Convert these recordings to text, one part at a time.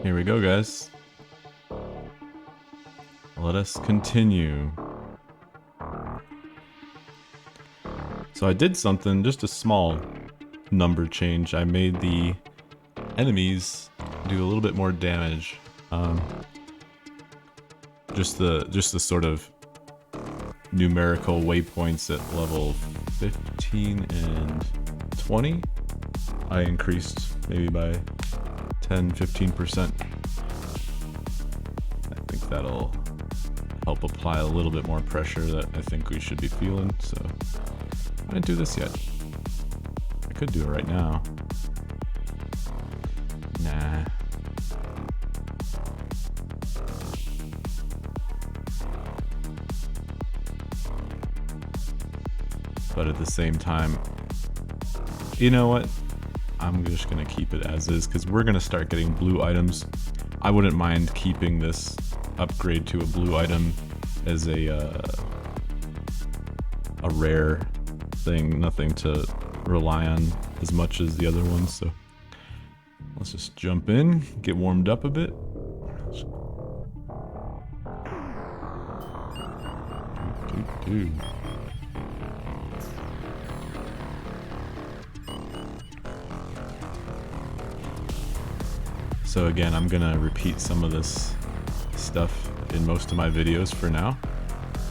Here we go, guys. Let us continue. So I did something, just a small number change. I made the enemies do a little bit more damage. Just the sort of numerical waypoints at level 15 and 20. I increased maybe by 10-15%. I think that'll help apply a little bit more pressure that I think we should be feeling. So I didn't do this yet. I could do it right now. Nah. But at the same time, you know what? I'm just gonna keep it as is because we're gonna start getting blue items. I wouldn't mind keeping this upgrade to a blue item as a rare thing, nothing to rely on as much as the other ones. So let's just jump in, get warmed up a bit. So again, I'm gonna repeat some of this stuff in most of my videos for now.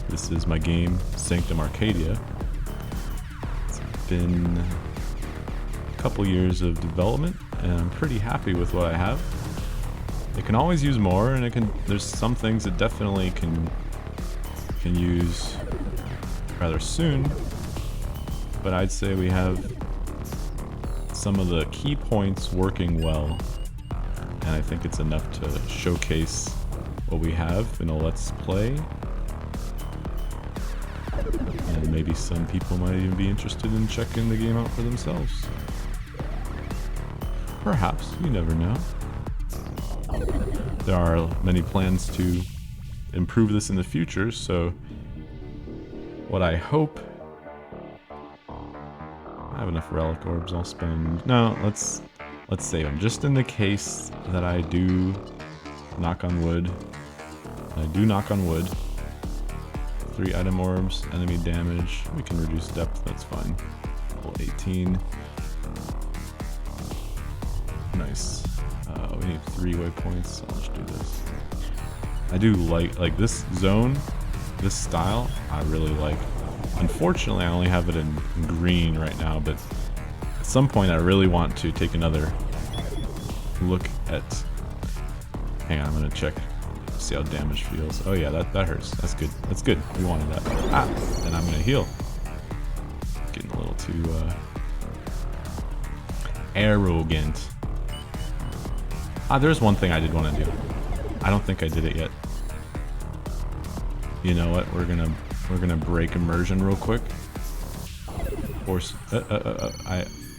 This is my game, Sanctum Arcadia. It's been a couple years of development, and I'm pretty happy with what I have. It can always use more, and there's some things it definitely can use rather soon. But I'd say we have some of the key points working well. And I think it's enough to showcase what we have in a Let's Play. And maybe some people might even be interested in checking the game out for themselves. Perhaps, you never know. There are many plans to improve this in the future, so what I hope... I have enough relic orbs, I'll spend... No, let's save them, just in the case that I do knock on wood. I do knock on wood. 3 item orbs, enemy damage. We can reduce depth, that's fine. Level 18. Nice. We need 3 waypoints, so let's do this. I do like this zone, this style, I really like. Unfortunately, I only have it in green right now, but at some point I really want to take another look at... Hang on, I'm gonna check, see how damage feels. Oh yeah, that hurts. That's good. That's good. We wanted that. Ah, and I'm gonna heal. Getting a little too arrogant. Ah, there's one thing I did want to do. I don't think I did it yet. You know what? We're gonna break immersion real quick. Force.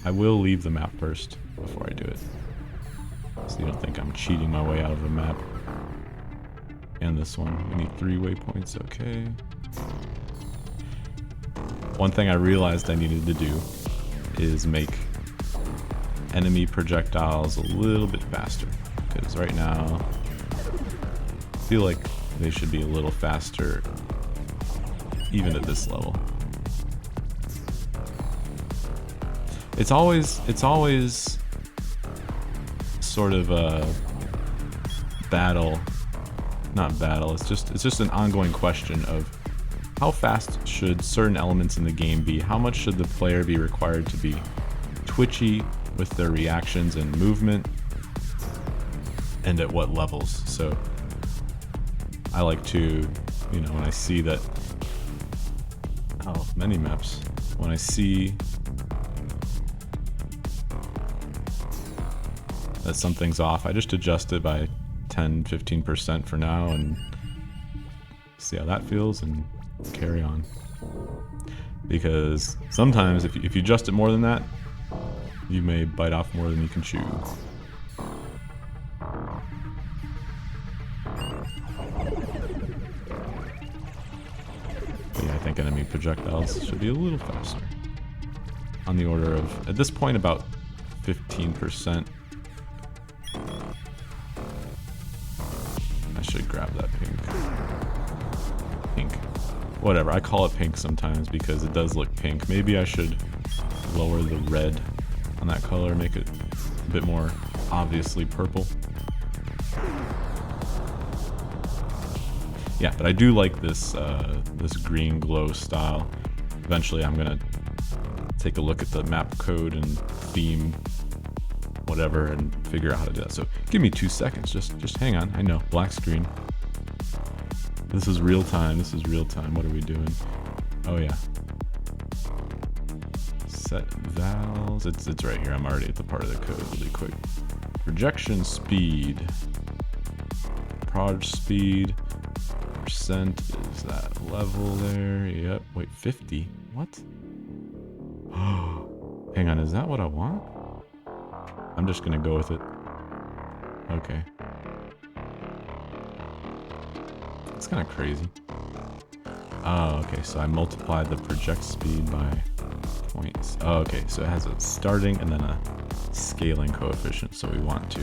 I will leave the map first before I do it, so you don't think I'm cheating my way out of the map. And this one, we need 3 waypoints. Okay. One thing I realized I needed to do is make enemy projectiles a little bit faster, because right now I feel like they should be a little faster even at this level. It's always sort of a battle, not battle, it's just an ongoing question of how fast should certain elements in the game be? How much should the player be required to be twitchy with their reactions and movement? And at what levels? So I like to, you know, when I see that, oh, many maps, when I see that something's off, I just adjust it by 10-15% for now and see how that feels and carry on. Because sometimes if you adjust it more than that, you may bite off more than you can chew. But yeah, I think enemy projectiles should be a little faster. On the order of, at this point, about 15%. grab that pink. Pink. Whatever, I call it pink sometimes because it does look pink. Maybe I should lower the red on that color, make it a bit more obviously purple. Yeah, but I do like this this green glow style. Eventually I'm gonna take a look at the map code and theme, whatever, and figure out how to do that. So give me 2 seconds, just hang on. I know, black screen. This is real time, this is real time. What are we doing? Oh yeah. Set vals, it's right here. I'm already at the part of the code really quick. Projection speed. Proj speed. Percent is that level there. Yep, wait, 50? What? Hang on, is that what I want? I'm just gonna go with it. Okay. It's kind of crazy. Oh, okay, so I multiplied the project speed by points. Oh, okay, so it has a starting and then a scaling coefficient, so we want to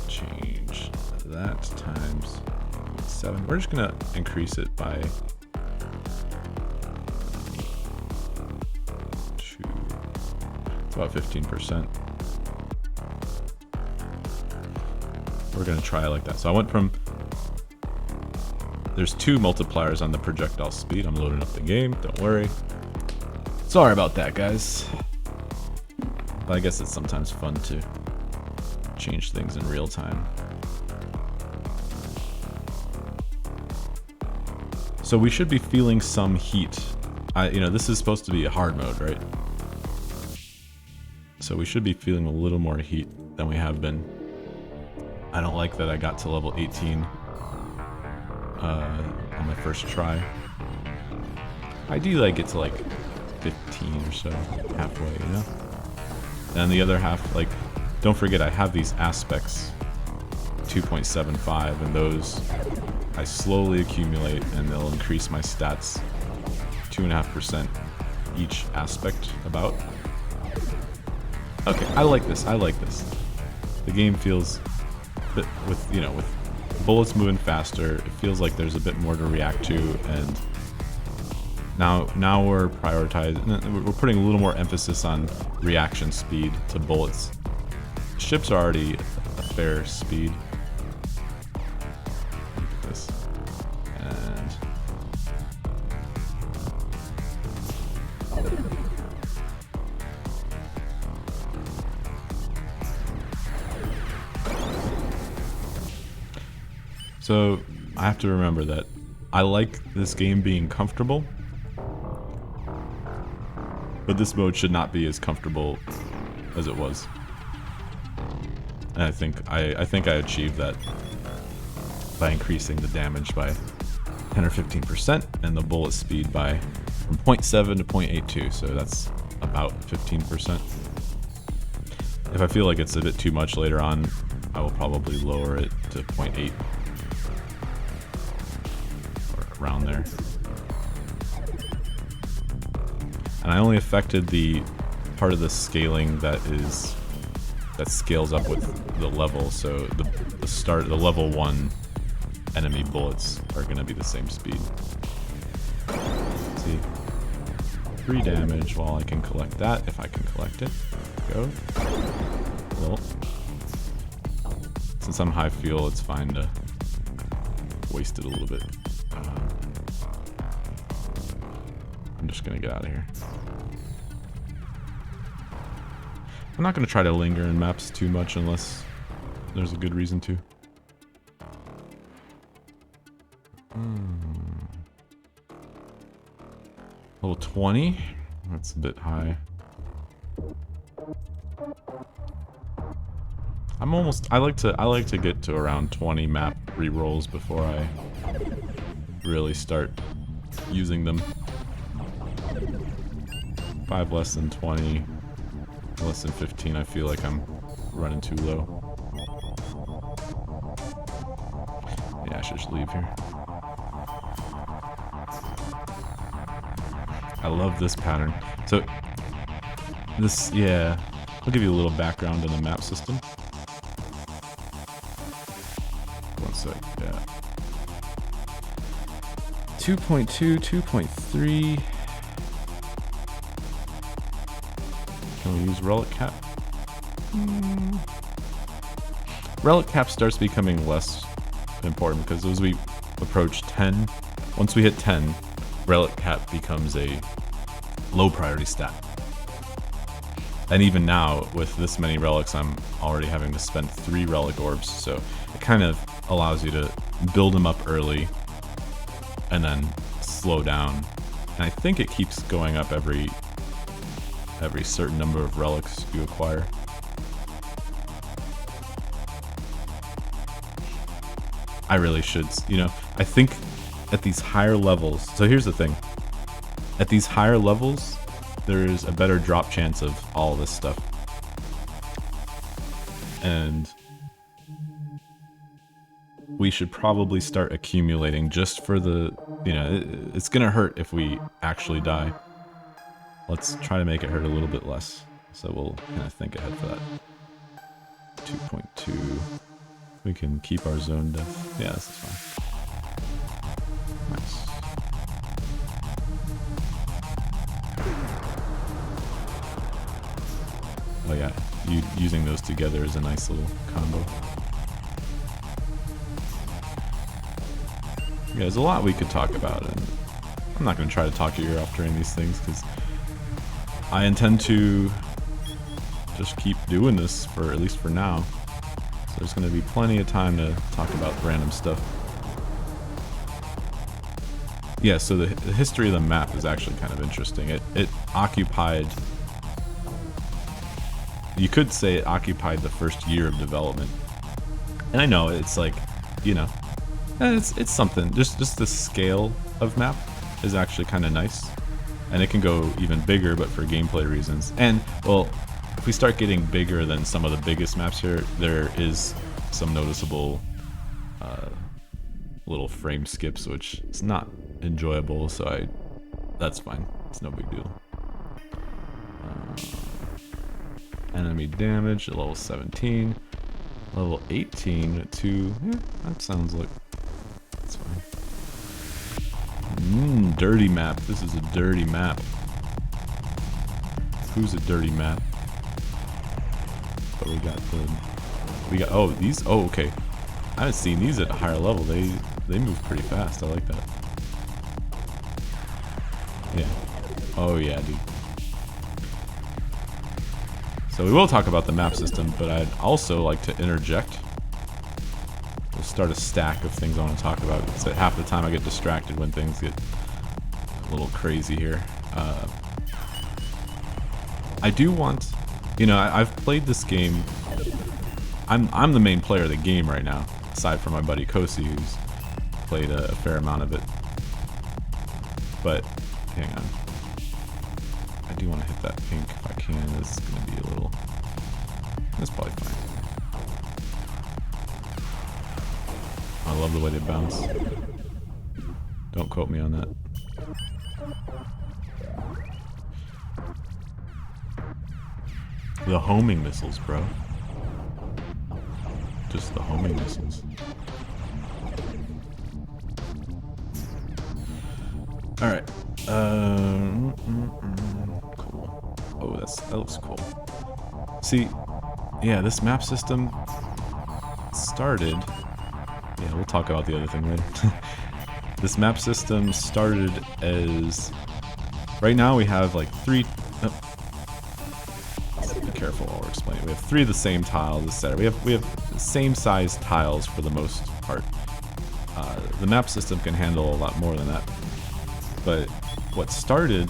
change that times 7. We're just gonna increase it by 2. It's about 15%. We're gonna try it like that. So I went from, there's 2 multipliers on the projectile speed. I'm loading up the game, don't worry. Sorry about that, guys. But I guess it's sometimes fun to change things in real time. So we should be feeling some heat. You know, this is supposed to be a hard mode, right? So we should be feeling a little more heat than we have been. I don't like that I got to level 18 on my first try. Ideally I get to like 15 or so, halfway, you know? And the other half, like, don't forget I have these aspects, 2.75, and those I slowly accumulate and they'll increase my stats 2.5% each aspect about. Okay, I like this, I like this. The game feels a bit with, you know, with bullets moving faster, it feels like there's a bit more to react to, and now we're prioritizing, we're putting a little more emphasis on reaction speed to bullets. Ships are already a fair speed. Look at this. And so I have to remember that I like this game being comfortable, but this mode should not be as comfortable as it was. And I think I achieved that by increasing the damage by 10 or 15% and the bullet speed by from 0.7 to 0.82, so that's about 15%. If I feel like it's a bit too much later on, I will probably lower it to 0.8 or around there. And I only affected the part of the scaling that scales up with the level, so the level 1 enemy bullets are going to be the same speed. Let's see, 3 damage while I can collect that, if I can collect it. Go. Well, since I'm high fuel, it's fine to waste it a little bit. I'm just gonna get out of here. I'm not gonna try to linger in maps too much unless there's a good reason to. Level 20? That's a bit high. I like to get to around 20 map rerolls before I really start using them. 5 less than 20, less than 15, I feel like I'm running too low. Yeah, I should just leave here. I love this pattern. So, this, yeah, I'll give you a little background on the map system. So yeah. 2.2, 2.3. Can we use relic cap? Relic cap starts becoming less important because as we approach 10, once we hit 10, relic cap becomes a low priority stat. And even now, with this many relics, I'm already having to spend 3 relic orbs, so it kind of allows you to build them up early and then slow down. And I think it keeps going up every certain number of relics you acquire. I really should, you know, I think at these higher levels, so here's the thing. At these higher levels, there's a better drop chance of all this stuff. And we should probably start accumulating just for the, you know, it's gonna hurt if we actually die. Let's try to make it hurt a little bit less. So we'll kind of think ahead for that. 2.2. We can keep our zone death. Yeah, this is fine. Nice. Oh yeah, using those together is a nice little combo. Yeah, there's a lot we could talk about, and I'm not going to try to talk your ear off during these things, because I intend to just keep doing this for at least for now. So there's going to be plenty of time to talk about random stuff. Yeah, so the history of the map is actually kind of interesting. It occupied... You could say it occupied the first year of development. And I know, it's like, you know, it's something. Just the scale of map is actually kind of nice. And it can go even bigger, but for gameplay reasons. And, well, if we start getting bigger than some of the biggest maps here, there is some noticeable little frame skips, which is not enjoyable, so that's fine. It's no big deal. Enemy damage at level 17. Level 18 at 2. Yeah, that sounds like... That's fine. Dirty map. This is a dirty map. Who's a dirty map? But we got oh, these, oh, okay. I haven't seen these at a higher level. They move pretty fast. I like that. Yeah. Oh yeah, dude. So we will talk about the map system, but I'd also like to interject. We'll start a stack of things I want to talk about. So half the time I get distracted when things get a little crazy here. I do want, you know, I've played this game. I'm the main player of the game right now, aside from my buddy Kosi, who's played a fair amount of it. But hang on. I do want to hit that pink if I can. This is going to be a little... That's probably fine. I love the way they bounce. Don't quote me on that. The homing missiles, bro. Just the homing missiles. Alright. Cool. Oh, that looks cool. See, yeah, this map system started... Yeah, we'll talk about the other thing later. This map system started as... Right now we have like 3... Oh. Be careful while we're explaining. We have 3 of the same tiles, etc. We have the same size tiles for the most part. The map system can handle a lot more than that. But what started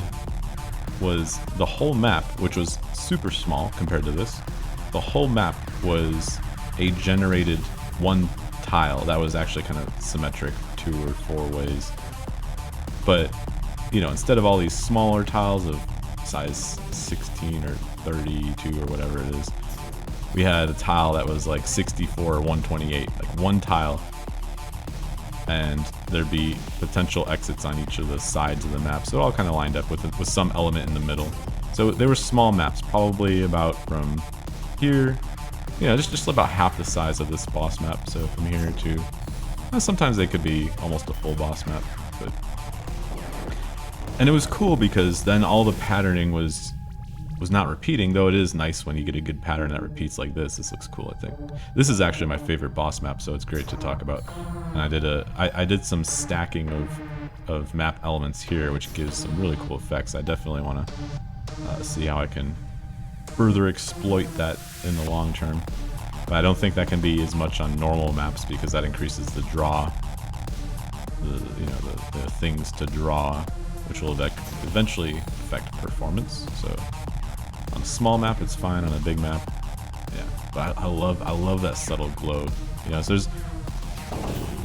was the whole map, which was super small compared to this. The whole map was a generated 1 tile that was actually kind of symmetric 2 or 4 ways. But, you know, instead of all these smaller tiles of size 16 or 32 or whatever it is, we had a tile that was like 64 or 128, like 1 tile. And there'd be potential exits on each of the sides of the map, so it all kind of lined up with some element in the middle. So they were small maps, probably about from here, you know, just about half the size of this boss map. So from here to Sometimes they could be almost a full boss map, but... And it was cool because then all the patterning was not repeating, though it is nice when you get a good pattern that repeats like this. This looks cool, I think. This is actually my favorite boss map, so it's great to talk about. And I did some stacking of map elements here, which gives some really cool effects. I definitely want to see how I can further exploit that in the long term. But I don't think that can be as much on normal maps because that increases the draw, the things to draw, which will eventually affect performance. So on a small map it's fine, on a big map, yeah. But I love that subtle glow. You know, so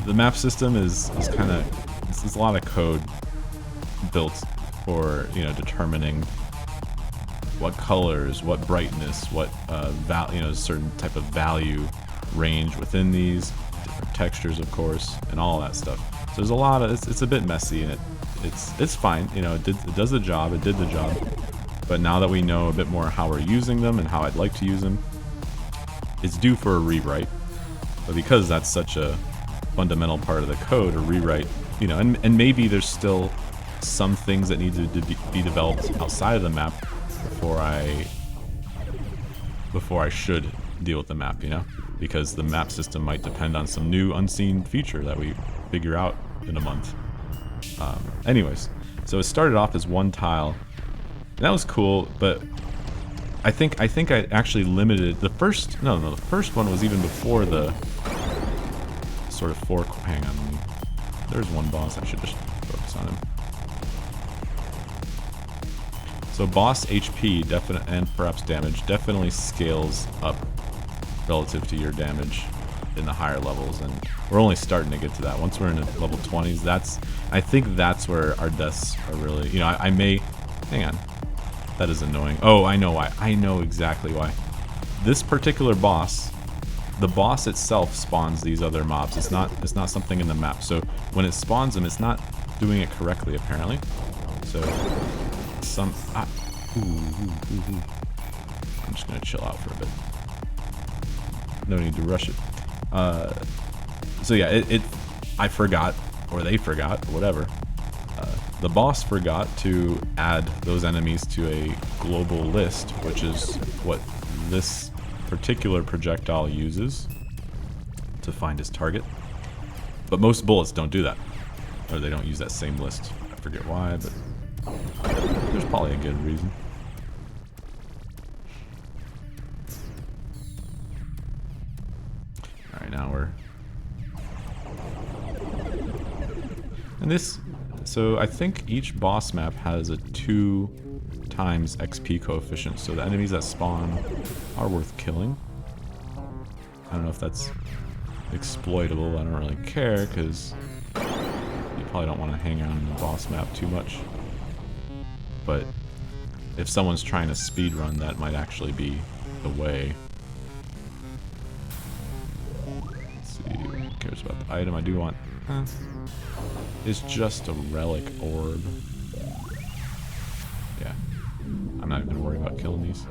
the map system is kind of, there's a lot of code built for, you know, determining what colors, what brightness, what certain type of value range within these, different textures, of course, and all that stuff. So there's a lot of, it's a bit messy, and it's fine. You know, it does the job. It did the job. But now that we know a bit more how we're using them and how I'd like to use them, it's due for a rewrite. But because that's such a fundamental part of the code, a rewrite, you know, and maybe there's still some things that need to be developed outside of the map before I should deal with the map, you know? Because the map system might depend on some new unseen feature that we figure out in a month. Anyways, so it started off as one tile. And that was cool, but I think I actually limited the first. No, the first one was even before the sort of four. Hang on, there's one boss. I should just focus on him. So boss HP and perhaps damage definitely scales up relative to your damage in the higher levels, and we're only starting to get to that. Once we're in the level 20s, I think that's where our deaths are really, you know, I may, hang on, that is annoying. Oh, I know why. I know exactly why. This particular boss, the boss itself spawns these other mobs. It's not something in the map. So when it spawns them, it's not doing it correctly, apparently. So I'm just gonna chill out for a bit. No need to rush it. So yeah, I forgot, or they forgot, or whatever. The boss forgot to add those enemies to a global list, which is what this particular projectile uses to find his target. But most bullets don't do that, or they don't use that same list. I forget why, but there's probably a good reason. Alright, now we're... And this... So I think each boss map has a 2 times XP coefficient, so the enemies that spawn are worth killing. I don't know if that's exploitable. I don't really care, because you probably don't want to hang around in the boss map too much. But if someone's trying to speedrun, that might actually be the way. Let's see, who cares about the item? I do want... It's just a relic orb. Yeah. I'm not even gonna worry about killing these.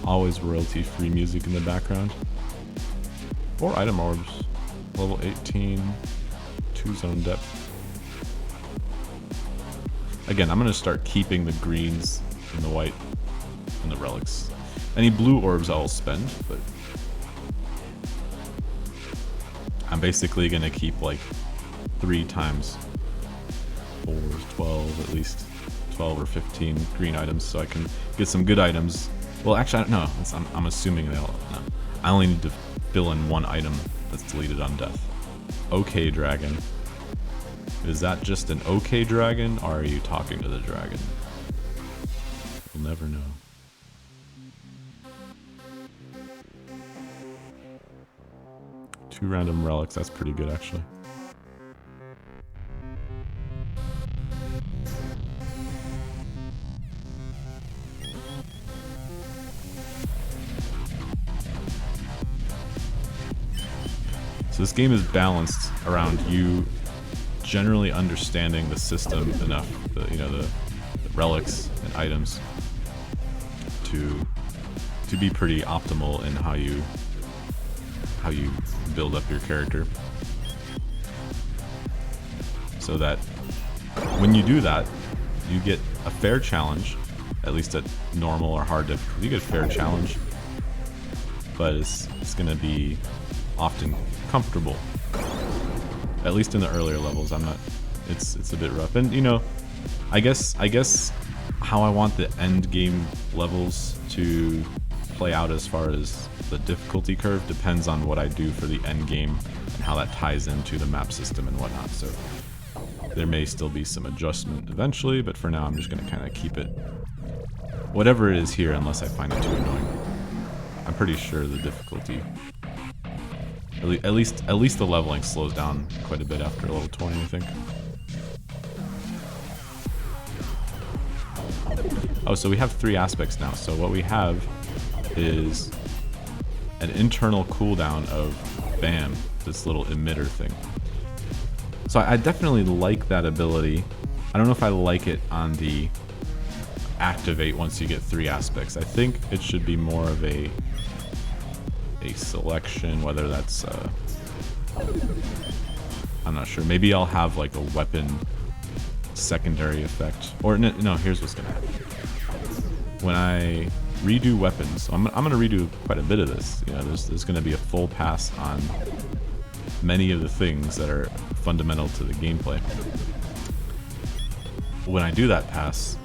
Always royalty-free music in the background. 4 item orbs. Level 18. 2 zone depth. Again, I'm gonna start keeping the greens and the white and the relics. Any blue orbs I'll spend, but I'm basically gonna keep like 3 times 4 is 12, at least 12 or 15 green items, so I can get some good items. Well, actually, I don't know. I'm assuming they'll. No. I only need to fill in 1 item that's deleted on death. Okay, dragon. Is that just an okay dragon, or are you talking to the dragon? We'll never know. Two random relics, that's pretty good actually. So this game is balanced around you generally understanding the system enough, the relics and items to to be pretty optimal in how you build up your character, so that when you do that, you get a fair challenge, at least at normal or hard difficulty. You get a fair challenge, but it's going to be often comfortable, at least in the earlier levels. It's a bit rough. And you know, I guess how I want the end game levels to play out as far as the difficulty curve depends on what I do for the end game and how that ties into the map system and whatnot. So there may still be some adjustment eventually, but for now I'm just going to kind of keep it whatever it is here, unless I find it too annoying. I'm pretty sure the difficulty, at least the leveling slows down quite a bit after level 20, I think. Oh, so we have 3 aspects now. So what we have is an internal cooldown of BAM, this little emitter thing. So I definitely like that ability. I don't know if I like it on the activate once you get 3 aspects. I think it should be more of a selection, whether that's I'm not sure. Maybe I'll have like a weapon secondary effect, or no, here's what's gonna happen. When I redo weapons, I'm gonna redo quite a bit of this. You know, there's gonna be a full pass on many of the things that are fundamental to the gameplay. When I do that pass,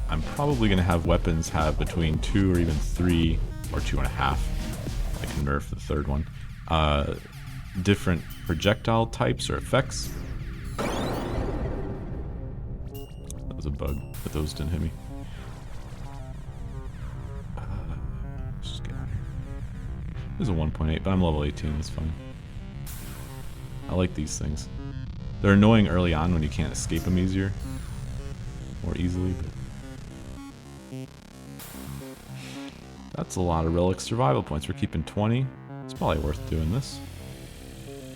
I'm probably gonna have weapons have between 2 or even 3 or 2.5. I can nerf the 3rd one. Different projectile types or effects. That was a bug, but those didn't hit me. Let's just get out of here. This is a 1.8, but I'm level 18, that's fine. I like these things. They're annoying early on when you can't escape them more easily, but that's a lot of relic survival points. We're keeping 20. It's probably worth doing this.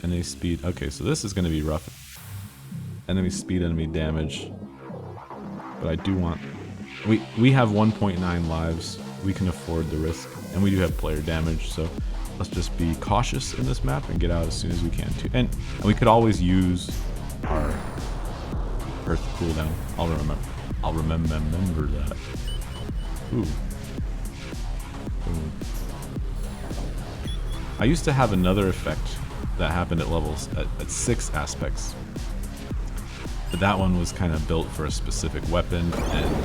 Enemy speed. Okay, so this is going to be rough. Enemy speed, enemy damage. But I do want... We have 1.9 lives. We can afford the risk. And we do have player damage, so let's just be cautious in this map and get out as soon as we can too. And we could always use our Earth cooldown. I'll remember that. Ooh. I used to have another effect that happened at levels at 6 aspects, but that one was kind of built for a specific weapon, and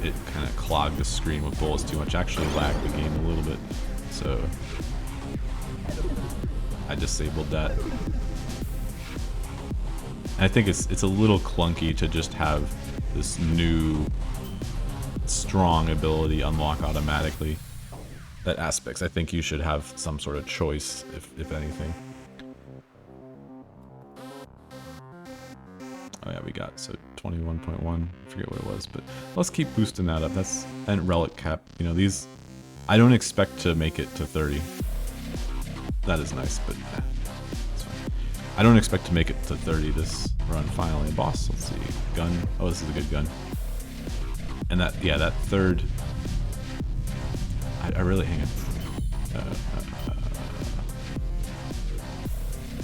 it kind of clogged the screen with bullets too much. Actually lagged the game a little bit, so I disabled that. And I think it's a little clunky to just have this new strong ability unlock automatically. That aspects, I think you should have some sort of choice, if anything. Oh yeah, we got, so 21.1, I forget what it was, but let's keep boosting that up. That's, and relic cap, you know, these, I don't expect to make it to 30. That is nice, but it's fine. I don't expect to make it to 30 this run. Finally, a boss, let's see, gun, oh, this is a good gun. And that, yeah, that 3rd, I really, hang on.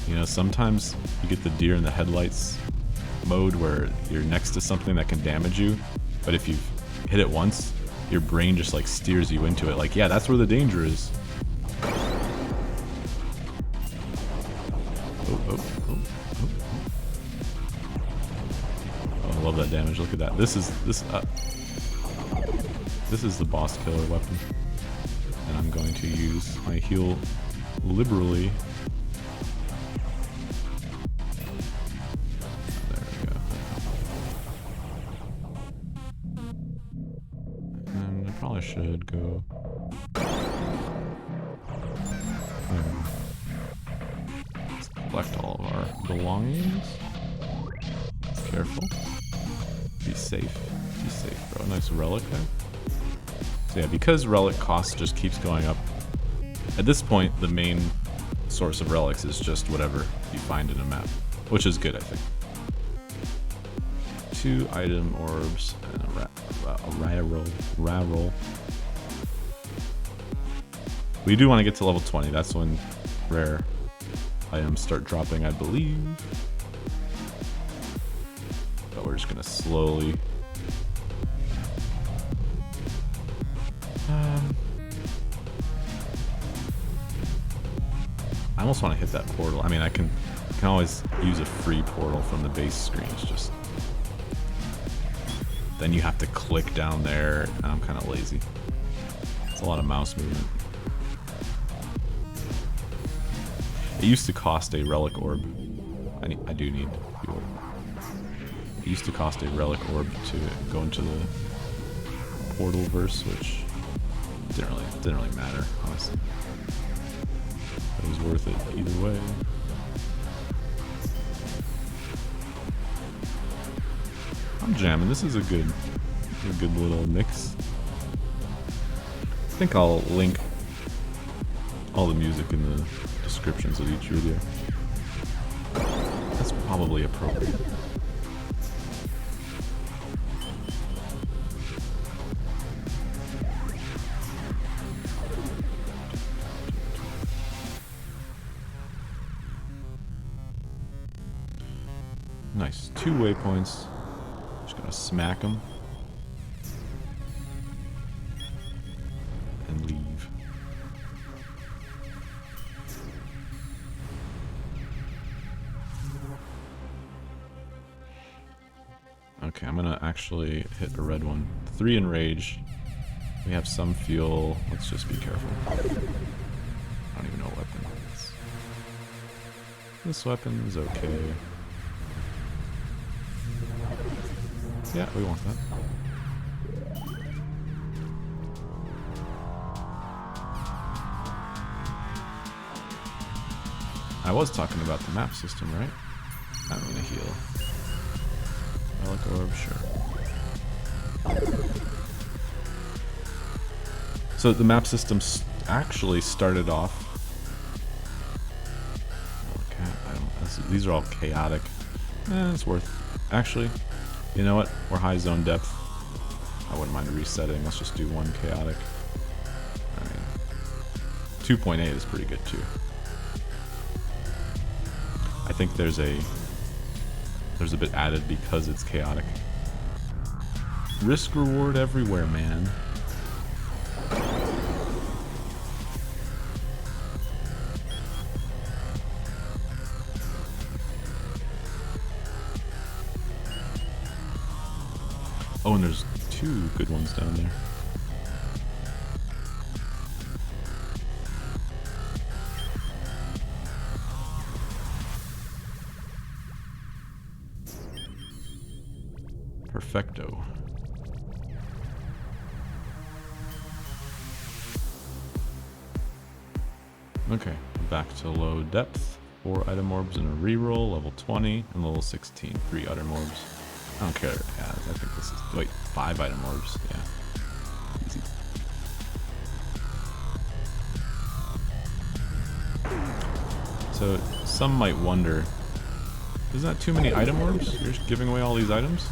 You know, sometimes you get the deer in the headlights mode where you're next to something that can damage you, but if you've hit it once, your brain just like steers you into it, like, yeah, that's where the danger is. Oh, I love that damage. Look at that. This is the boss killer weapon, and I'm going to use my heal liberally. I should go. Let's collect all of our belongings. Careful. Be safe. Be safe, bro. Nice relic there. So yeah, because relic cost just keeps going up. At this point, the main source of relics is just whatever you find in a map, which is good, I think. 2 item orbs and a rat roll. We do want to get to level 20. That's when rare items start dropping, I believe. But we're just gonna slowly. I almost want to hit that portal. I mean, I can always use a free portal from the base screen. It's just then you have to click down there, and I'm kind of lazy. It's a lot of mouse movement. It used to cost a relic orb. I do need the orb. It used to cost a relic orb to go into the portal verse, which didn't really matter, honestly. It was worth it either way. I'm jamming. This is a good little mix. I think I'll link all the music in the descriptions of each video. That's probably appropriate. Nice. 2 waypoints. Just gonna smack them. And leave. Okay, I'm gonna actually hit a red one. 3 enrage. We have some fuel. Let's just be careful. I don't even know what weapon it is. This weapon is okay. Yeah, we want that. I was talking about the map system, right? I'm gonna heal. Relic orb, sure. So the map system actually started off. Okay, these are all chaotic. It's worth. Actually. You know what? We're high zone depth. I wouldn't mind resetting. Let's just do 1 chaotic. I mean, 2.8 is pretty good too. I think there's a bit added because it's chaotic. Risk reward everywhere, man. Oh, and there's 2 good ones down there. Perfecto. Okay, back to low depth. 4 item orbs and a reroll, level 20, and level 16. 3 item orbs. I don't care. Yeah, I think this is. Wait, 5 item orbs. Yeah. Easy. So, some might wonder, isn't that too many item orbs? You're just giving away all these items?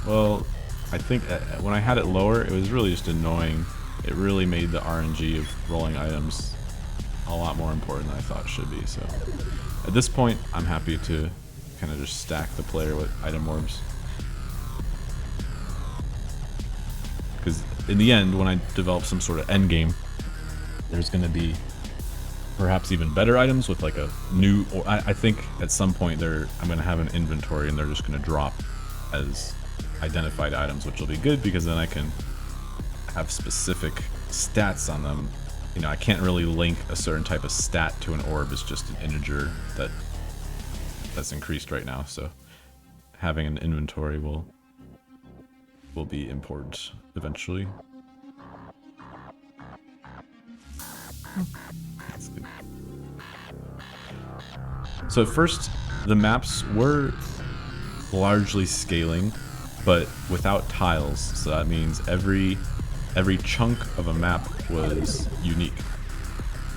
Well, I think when I had it lower, it was really just annoying. It really made the RNG of rolling items a lot more important than I thought it should be. So, at this point, I'm happy to kind of just stack the player with item orbs. Because in the end, when I develop some sort of end game, there's going to be perhaps even better items with like a new, or I think at some point I'm going to have an inventory and they're just going to drop as identified items, which will be good because then I can have specific stats on them. You know, I can't really link a certain type of stat to an orb. It's just an integer that's increased right now. So having an inventory will be important eventually. That's good. So at first, the maps were largely scaling, but without tiles. So that means every chunk of a map was unique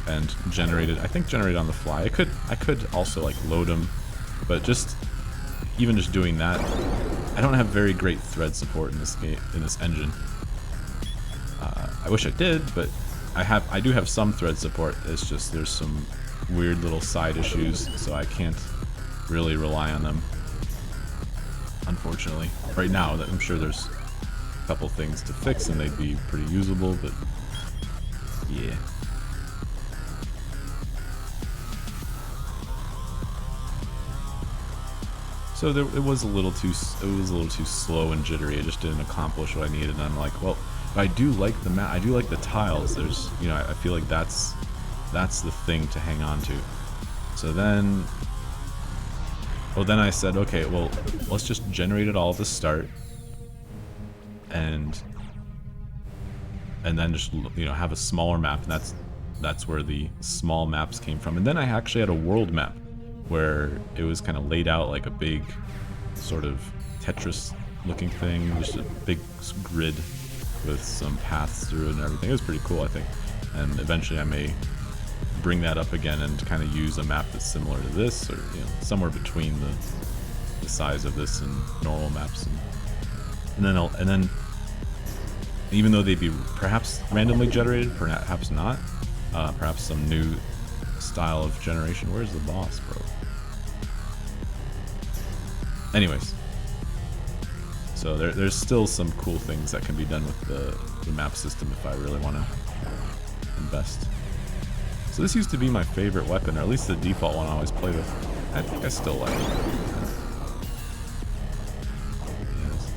and generated. I think generated on the fly. I could also like load them, but even just doing that, I don't have very great thread support in this game, in this engine. I wish I did, but I do have some thread support. It's just there's some weird little side issues, so I can't really rely on them. Unfortunately, right now, I'm sure there's a couple things to fix and they'd be pretty usable, but yeah. So it was a little too slow and jittery. It just didn't accomplish what I needed. And I'm like, well, I do like the map. I do like the tiles. There's, you know, I feel like that's the thing to hang on to. So then, well, then I said, okay, well, let's just generate it all at the start, and then just, you know, have a smaller map. And that's where the small maps came from. And then I actually had a world map where it was kind of laid out like a big sort of Tetris looking thing, just a big grid with some paths through it and everything. It was pretty cool, I think. And eventually I may bring that up again and kind of use a map that's similar to this, or, you know, somewhere between the size of this and normal maps. And then even though they'd be perhaps randomly generated, perhaps not, perhaps some new style of generation. Where's the boss, bro? Anyways, so there's still some cool things that can be done with the map system if I really want to invest. So this used to be my favorite weapon, or at least the default one I always play with. I think I still like it. Yes.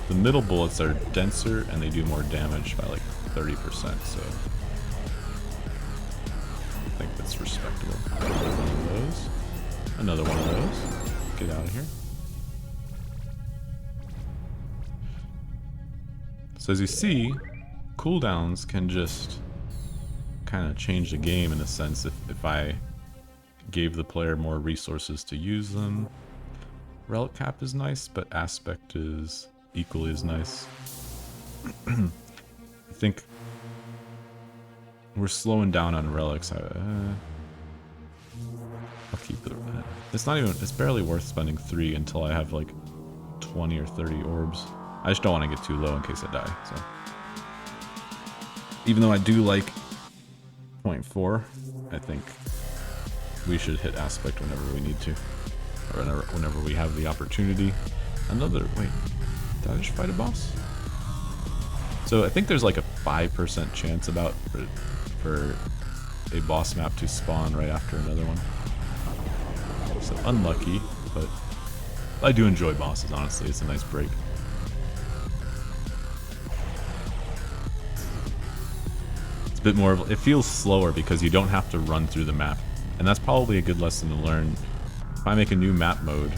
The middle bullets are denser and they do more damage by like 30%, so I think that's respectable. Another one of those. Another one of those. Get out of here. So as you see, cooldowns can just kind of change the game in a sense if I gave the player more resources to use them. Relic cap is nice, but aspect is equally as nice. I think we're slowing down on relics. I'll keep it. It's barely worth spending 3 until I have like 20 or 30 orbs. I just don't want to get too low in case I die. So, even though I do like 0.4, I think we should hit aspect whenever we need to, or whenever we have the opportunity. Wait, did I just fight a boss? So I think there's like a 5% chance about for a boss map to spawn right after another one. So unlucky, but I do enjoy bosses, honestly. It's a nice break. It's a bit more of, it feels slower because you don't have to run through the map. And that's probably a good lesson to learn. If I make a new map mode,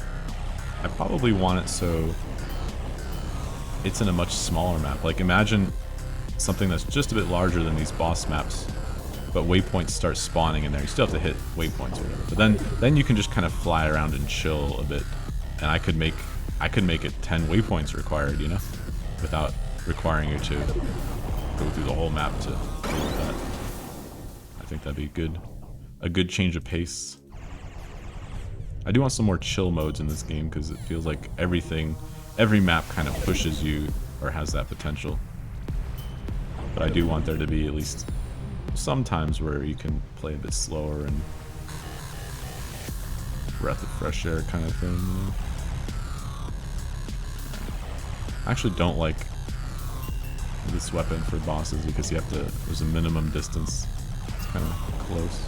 I probably want it so it's in a much smaller map. Like imagine something that's just a bit larger than these boss maps, but waypoints start spawning in there. You still have to hit waypoints or whatever. But then you can just kind of fly around and chill a bit. And I could make it 10 waypoints required, you know, without requiring you to go through the whole map to deal with that. I think that'd be a good change of pace. I do want some more chill modes in this game because it feels like every map kind of pushes you or has that potential. But I do want there to be at least some times where you can play a bit slower and breath of fresh air kind of thing, you know? I actually don't like this weapon for bosses because there's a minimum distance. It's kind of close.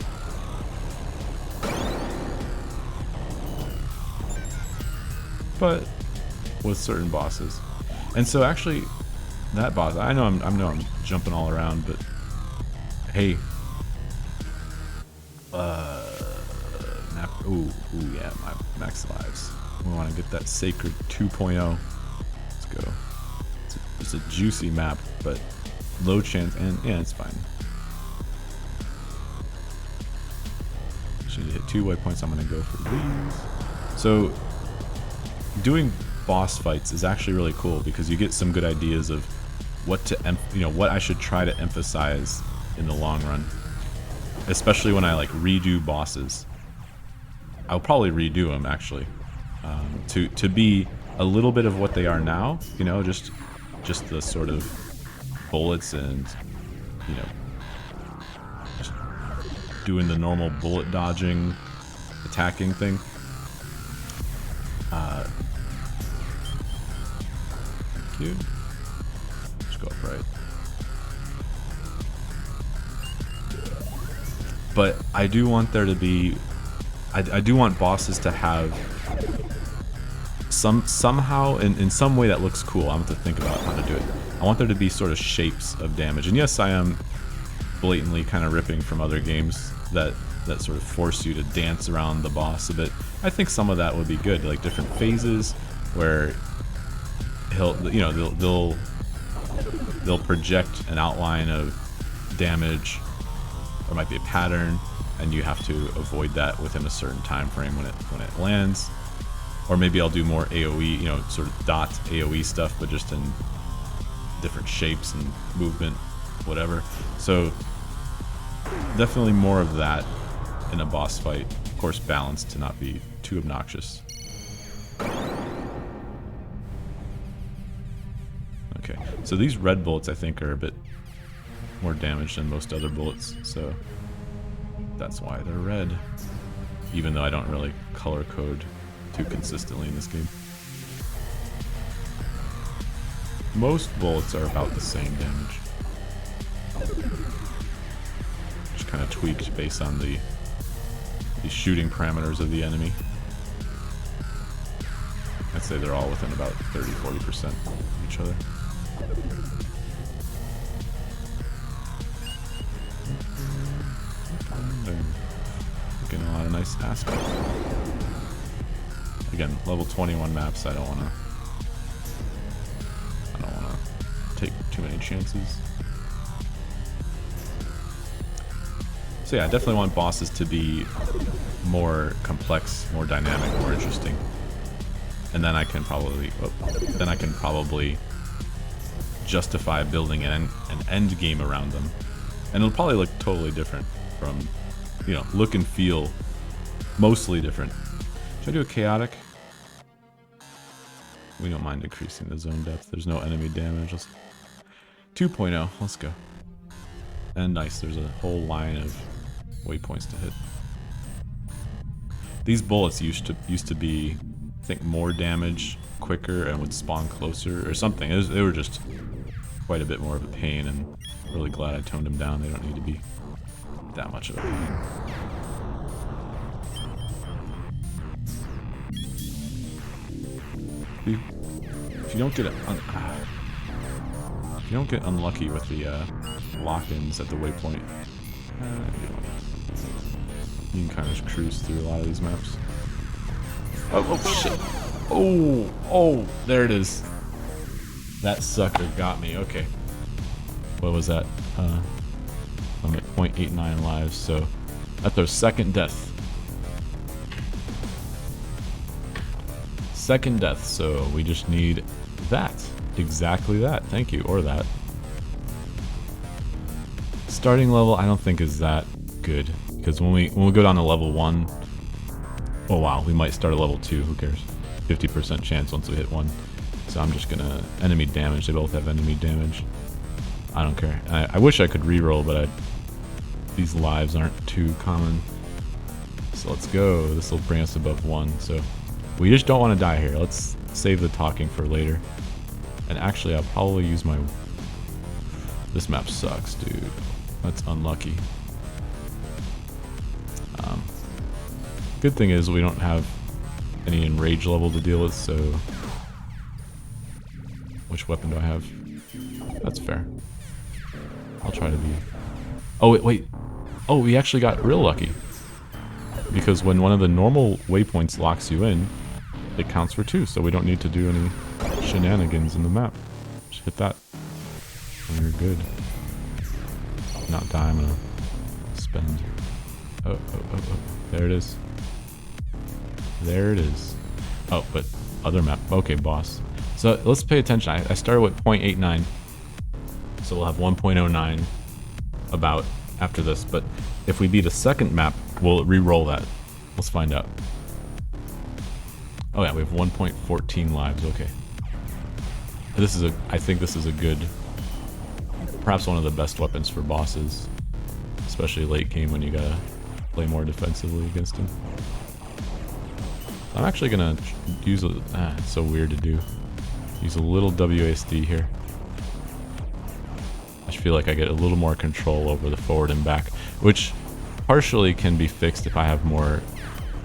But with certain bosses. And so actually that boss, I know I'm jumping all around, but hey, ooh yeah, my max lives. We want to get that sacred 2.0. Let's go. It's a juicy map, but low chance, and yeah, it's fine. Should hit 2 waypoints. I'm gonna go for these. So doing boss fights is actually really cool because you get some good ideas of what I should try to emphasize in the long run, especially when I like redo bosses. I'll probably redo them actually, to be a little bit of what they are now, you know, just the sort of bullets and, you know, just doing the normal bullet dodging, attacking thing. Cute. Just go up right. But I do want there to be, I do want bosses to have somehow in some way that looks cool. I have to think about how to do it. I want there to be sort of shapes of damage. And yes, I am blatantly kind of ripping from other games that sort of force you to dance around the boss a bit. I think some of that would be good, like different phases where they'll project an outline of damage. There might be a pattern, and you have to avoid that within a certain time frame when it lands. Or maybe I'll do more AoE, you know, sort of dot AoE stuff, but just in different shapes and movement, whatever. So definitely more of that in a boss fight. Of course, balanced to not be too obnoxious. Okay, so these red bullets I think are a bit more damage than most other bullets, so that's why they're red. Even though I don't really color code too consistently in this game. Most bullets are about the same damage. Just kind of tweaked based on the shooting parameters of the enemy. I'd say they're all within about 30-40% of each other. Getting a lot of nice aspect. Again, level 21 maps, I don't wanna take too many chances. So yeah, I definitely want bosses to be more complex, more dynamic, more interesting. And then I can probably justify building an end game around them. And it'll probably look totally different from, you know, look and feel mostly different. Should I do a chaotic? We don't mind increasing the zone depth. There's no enemy damage. 2.0, let's go. And nice, there's a whole line of waypoints to hit. These bullets used to be, I think, more damage, quicker, and would spawn closer or something. They were just quite a bit more of a pain, and really glad I toned them down. They don't need to be that much of a pain. If you don't get unlucky with the lock-ins at the waypoint, you can kind of cruise through a lot of these maps. Oh shit! Oh, there it is. That sucker got me. Okay. What was that? I'm at 0.89 lives, so that's our second death. Second death, so we just need that. Exactly that. Thank you, or that. Starting level, I don't think is that good, because when we go down to level 1, oh wow, we might start at level 2. Who cares? 50% chance once we hit 1. So I'm just gonna enemy damage. They both have enemy damage. I don't care. I wish I could reroll, but these lives aren't too common. So let's go. This will bring us above 1. So we just don't want to die here. Let's save the talking for later. And actually, I'll probably use my... This map sucks, dude. That's unlucky. Good thing is we don't have any enrage level to deal with, so... Which weapon do I have? That's fair. I'll try to be... Oh, wait. Oh, we actually got real lucky. Because when one of the normal waypoints locks you in, it counts for 2, so we don't need to do any shenanigans in the map. Just hit that. And you're good. Not die, I'm gonna spend. Oh. There it is. There it is. Oh, but other map. Okay, boss. So let's pay attention. I started with 0.89. So we'll have 1.09 about after this. But if we beat a second map, we'll re-roll that. Let's find out. Oh yeah, we have 1.14 lives. Okay. I think this is a good perhaps one of the best weapons for bosses, especially late game when you gotta play more defensively against him. I'm actually gonna use it's so weird to do. Use a little WASD here. I just feel like I get a little more control over the forward and back, which partially can be fixed if I have more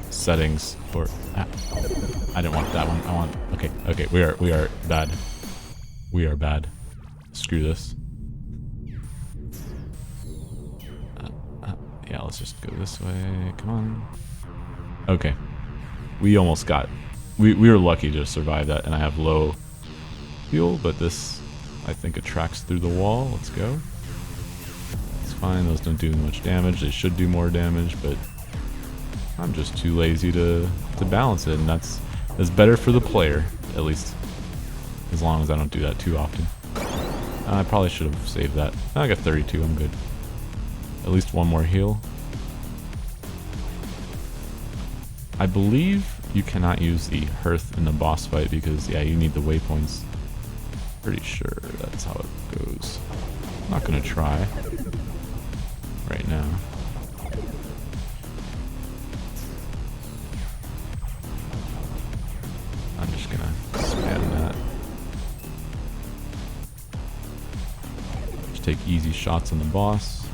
settings for. I didn't want that one. I want. Okay. We are bad. We are bad. Screw this. Yeah, let's just go this way. Come on. Okay. We almost got. We were lucky to survive that, and I have low fuel, but this, I think, attracts through the wall. Let's go. It's fine. Those don't do much damage. They should do more damage, but I'm just too lazy to balance it, and that's better for the player, at least. As long as I don't do that too often. I probably should have saved that. I got 32. I'm good. At least one more heal. I believe you cannot use the hearth in the boss fight because, yeah, you need the waypoints. Pretty sure that's how it goes. I'm not gonna try right now. I'm just gonna spam that. Just take easy shots on the boss.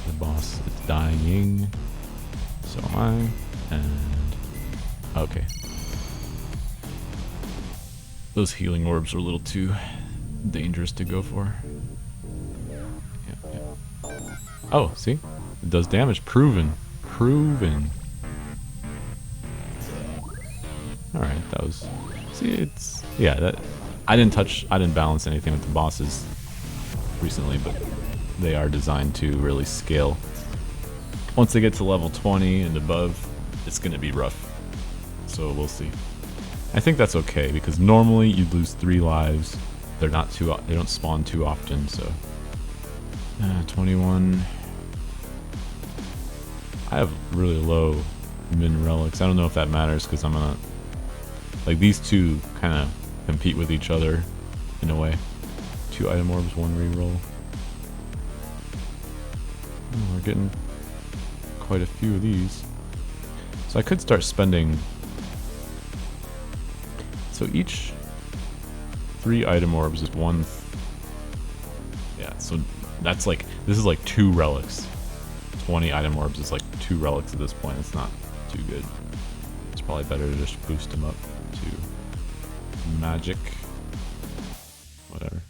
The boss is dying. So am I. And okay. Those healing orbs are a little too dangerous to go for. Yeah. Oh, see? It does damage. Proven. Alright, that was... See, it's... Yeah, that... I didn't balance anything with the bosses recently, but they are designed to really scale. Once they get to level 20 and above, it's gonna be rough. So we'll see. I think that's okay, because normally you'd lose 3 lives. They don't spawn too often, so... 21... I have really low min relics. I don't know if that matters because I'm gonna... Like, these two kind of compete with each other in a way. 2 item orbs, 1 reroll. Oh, we're getting quite a few of these. So I could start spending... So each 3 item orbs is 1... Yeah, so that's like... This is like 2 relics. 20 item orbs is like 2 relics at this point. It's not too good. It's probably better to just boost them up to magic. Whatever.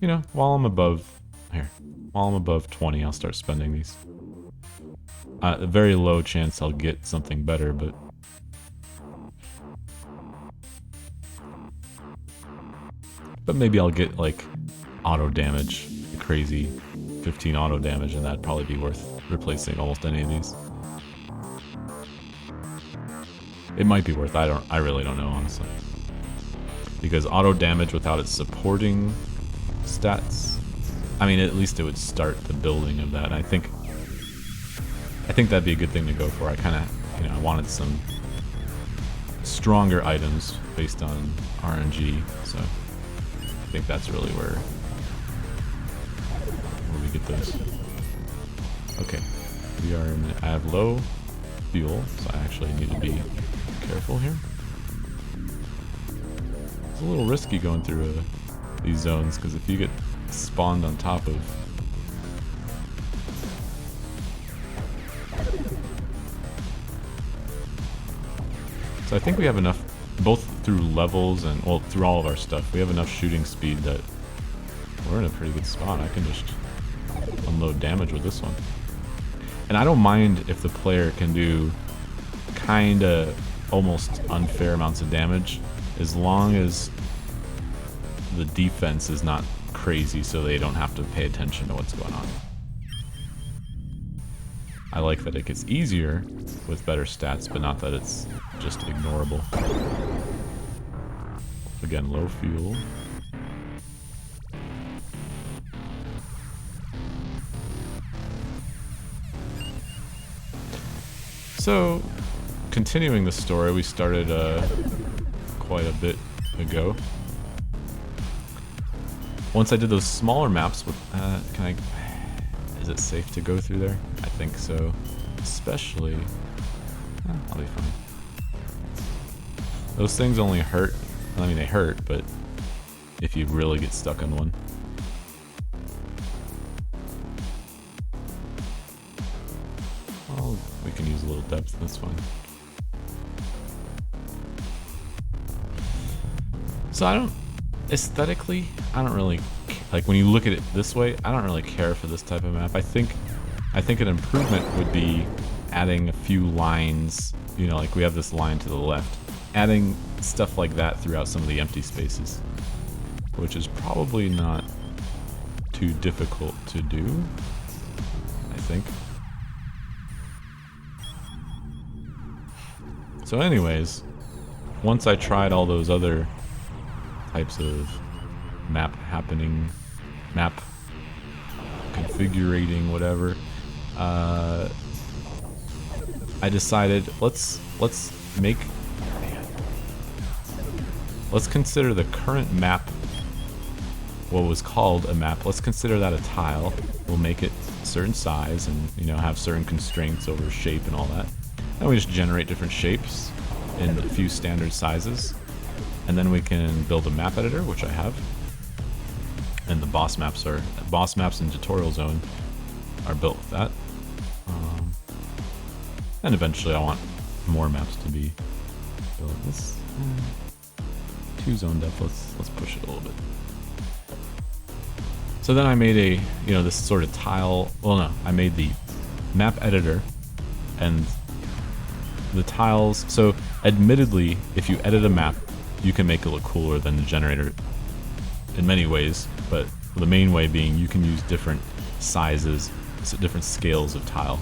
You know, while I'm above 20, I'll start spending these. A very low chance I'll get something better, but maybe I'll get like auto damage, crazy 15 auto damage, and that'd probably be worth replacing almost any of these. It might be worth. I really don't know, honestly. Because auto damage without its supporting stats, I mean, at least it would start the building of that. And I think that'd be a good thing to go for. I kind of, I wanted some stronger items based on RNG, so I think that's really where we get those. Okay, I have low fuel, so I actually need to be careful here. It's a little risky going through these zones, because if you get spawned on top of... So I think we have enough, both through levels and, well, through all of our stuff, we have enough shooting speed that we're in a pretty good spot. I can just unload damage with this one. And I don't mind if the player can do kinda almost unfair amounts of damage, as long as the defense is not crazy so they don't have to pay attention to what's going on. I like that it gets easier with better stats, but not that it's just ignorable. Again, low fuel. So, continuing the story, we started quite a bit ago. Once I did those smaller maps with, is it safe to go through there? I think so. Especially, I'll be fine. Those things only hurt, I mean they hurt, but if you really get stuck on one. Well, we can use a little depth, that's fine. So aesthetically, I don't really, like when you look at it this way, I don't really care for this type of map. I think an improvement would be adding a few lines, you know, like we have this line to the left, adding stuff like that throughout some of the empty spaces, which is probably not too difficult to do, I think. So anyways, once I tried all those other types of map configurating, whatever, I decided let's consider the current map, what was called a map, let's consider that a tile. We'll make it a certain size and, you know, have certain constraints over shape and all that. Then we just generate different shapes in a few standard sizes. And then we can build a map editor, which I have. And the boss maps and tutorial zone are built with that. And eventually I want more maps to be built. This 2 zone depth, let's push it a little bit. So then I made a, you know, this sort of tile, well no, I made the map editor and the tiles. So admittedly, if you edit a map, you can make it look cooler than the generator in many ways, but the main way being you can use different sizes, so different scales of tile.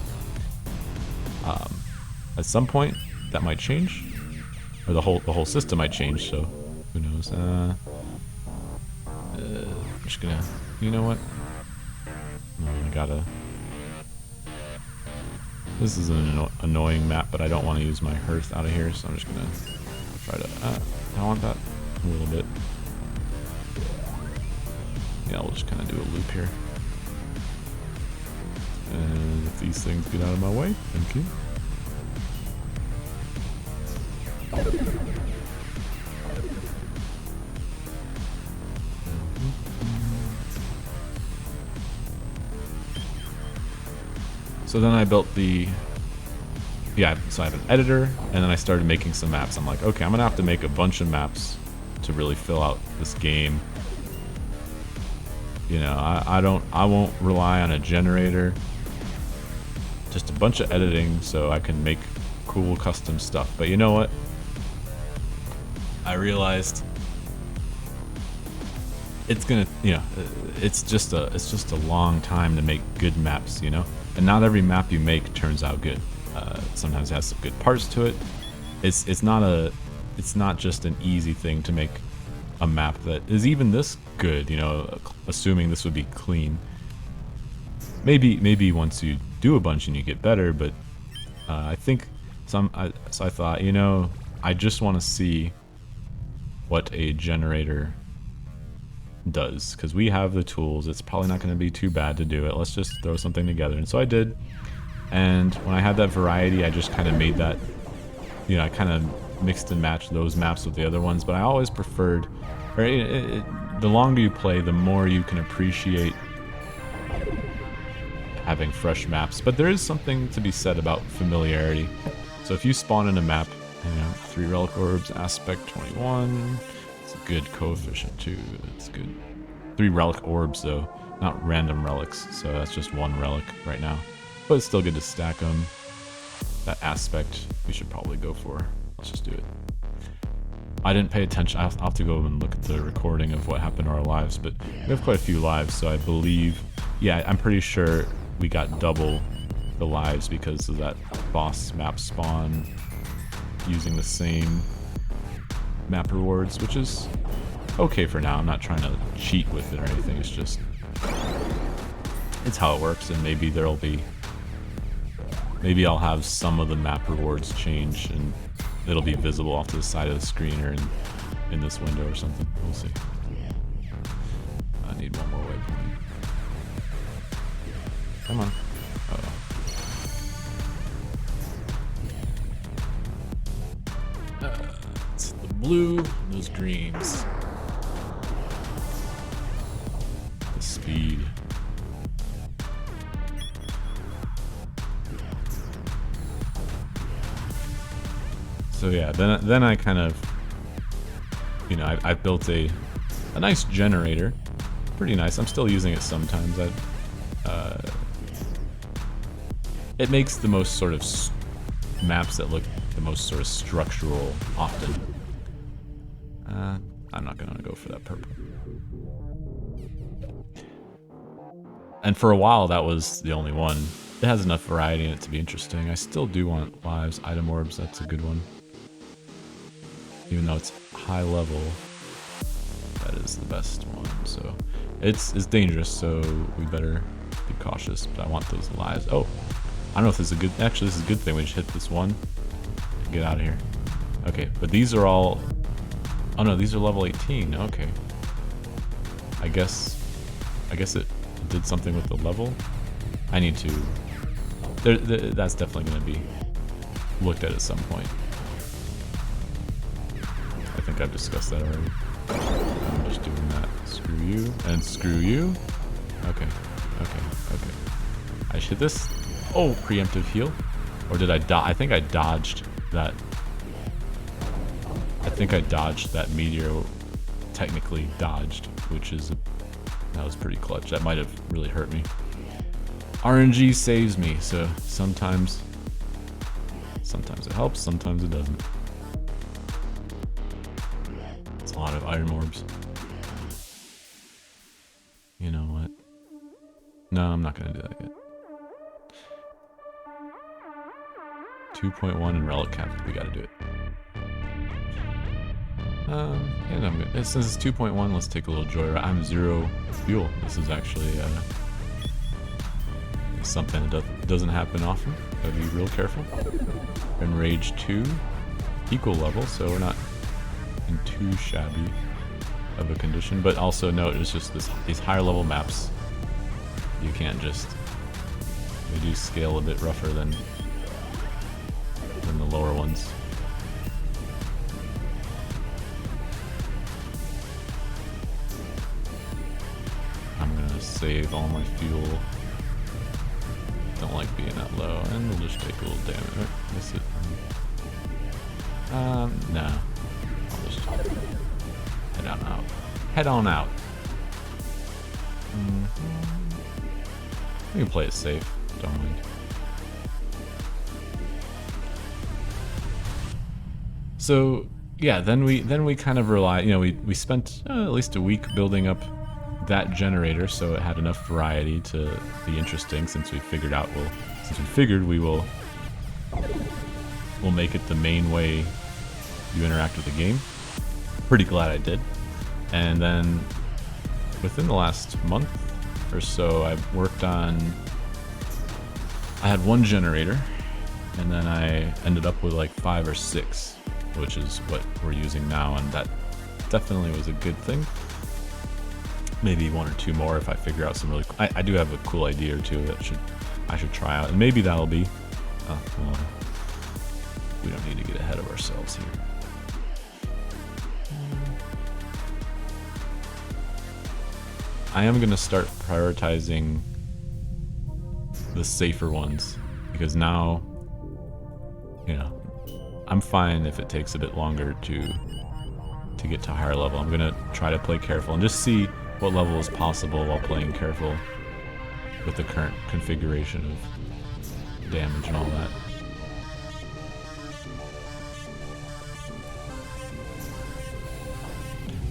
At some point, that might change, or the whole system might change. So who knows? I'm just gonna, you know what? I gotta. This is an annoying map, but I don't want to use my hearth out of here, so I'm just gonna try to. I want that a little bit. Yeah, we'll just kind of do a loop here. And if these things get out of my way, thank you. So then I built the, so I have an editor, and then I started making some maps. I'm like, okay, I'm gonna have to make a bunch of maps to really fill out this game. You know, I won't rely on a generator. Just a bunch of editing so I can make cool custom stuff. But you know what? I realized it's gonna, you know, it's just a long time to make good maps, you know? And not every map you make turns out good. Sometimes it has some good parts to it. It's not just an easy thing to make a map that is even this good, you know, assuming this would be clean. Maybe once you do a bunch and you get better, but I think so I thought, you know, I just want to see what a generator does, because we have the tools. It's probably not going to be too bad to do it. Let's just throw something together. And so I did. And when I had that variety, I just kind of made that, you know, I kind of mixed and matched those maps with the other ones. But I always preferred, or the longer you play, the more you can appreciate having fresh maps. But there is something to be said about familiarity. So if you spawn in a map, you know, 3 relic orbs, aspect 21. It's a good coefficient too. It's good. 3 relic orbs though, not random relics. So that's just 1 relic right now. But it's still good to stack them. That aspect we should probably go for. Let's just do it. I didn't pay attention. I'll have to go and look at the recording of what happened to our lives, but we have quite a few lives, so I believe, yeah, I'm pretty sure we got double the lives because of that boss map spawn using the same map rewards, which is okay for now. I'm not trying to cheat with it or anything. It's just, it's how it works, and maybe there'll be, maybe I'll have some of the map rewards change and it'll be visible off to the side of the screen, or in this window or something. We'll see. I need one more waypoint. Come on. Uh-oh. It's the blue, those greens. The speed. So yeah, then I kind of, you know, I built a nice generator, pretty nice. I'm still using it sometimes. It makes the most sort of maps that look the most sort of structural often. I'm not gonna go for that purple. And for a while, that was the only one. It has enough variety in it to be interesting. I still do want lives, item orbs. That's a good one. Even though it's high level, that is the best one. So it's dangerous, so we better be cautious. But I want those lives. Oh, I don't know if this is a good. Actually, this is a good thing. We just hit this one and get out of here. Okay, but these are all. Oh no, these are level 18. Okay. I guess it did something with the level. I need to. That's definitely going to be looked at some point. I think I've discussed that already. I'm just doing that. Screw you and screw you. Okay. I should this. Oh, preemptive heal. Or did I dodge? I think I dodged that. I think I dodged that meteor. Technically dodged, which is that was pretty clutch. That might have really hurt me. RNG saves me, so sometimes it helps, sometimes it doesn't. It's a lot of iron orbs. You know what? No, I'm not gonna do that yet. 2.1 and relic cap, we gotta do it. And I'm good. Since it's 2.1, let's take a little joyride. I'm 0 fuel. This is actually something that doesn't happen often. Gotta be real careful. And Rage 2, equal level, so we're not in too shabby of a condition. But also note, it's just these higher level maps. You can't just. They do scale a bit rougher than the lower ones. I'm gonna save all my fuel. Don't like being that low, and we'll just take a little damage. Right? Miss it. No. I'll just head on out. Head on out. We can play it safe. Don't mind. So yeah, then we kind of rely. You know, we spent at least a week building up that generator, so it had enough variety to be interesting. Since we figured we'll make it the main way you interact with the game. Pretty glad I did. And then within the last month or so, I had one generator, and then I ended up with like 5 or 6, which is what we're using now, and that definitely was a good thing. Maybe 1 or 2 more if I figure out some really. I do have a cool idea or two that I should try out, and maybe that'll be. Well, we don't need to get ahead of ourselves here. I am gonna start prioritizing the safer ones, because now, you know, I'm fine if it takes a bit longer to get to a higher level. I'm gonna try to play careful and just see what level is possible while playing careful with the current configuration of damage and all that.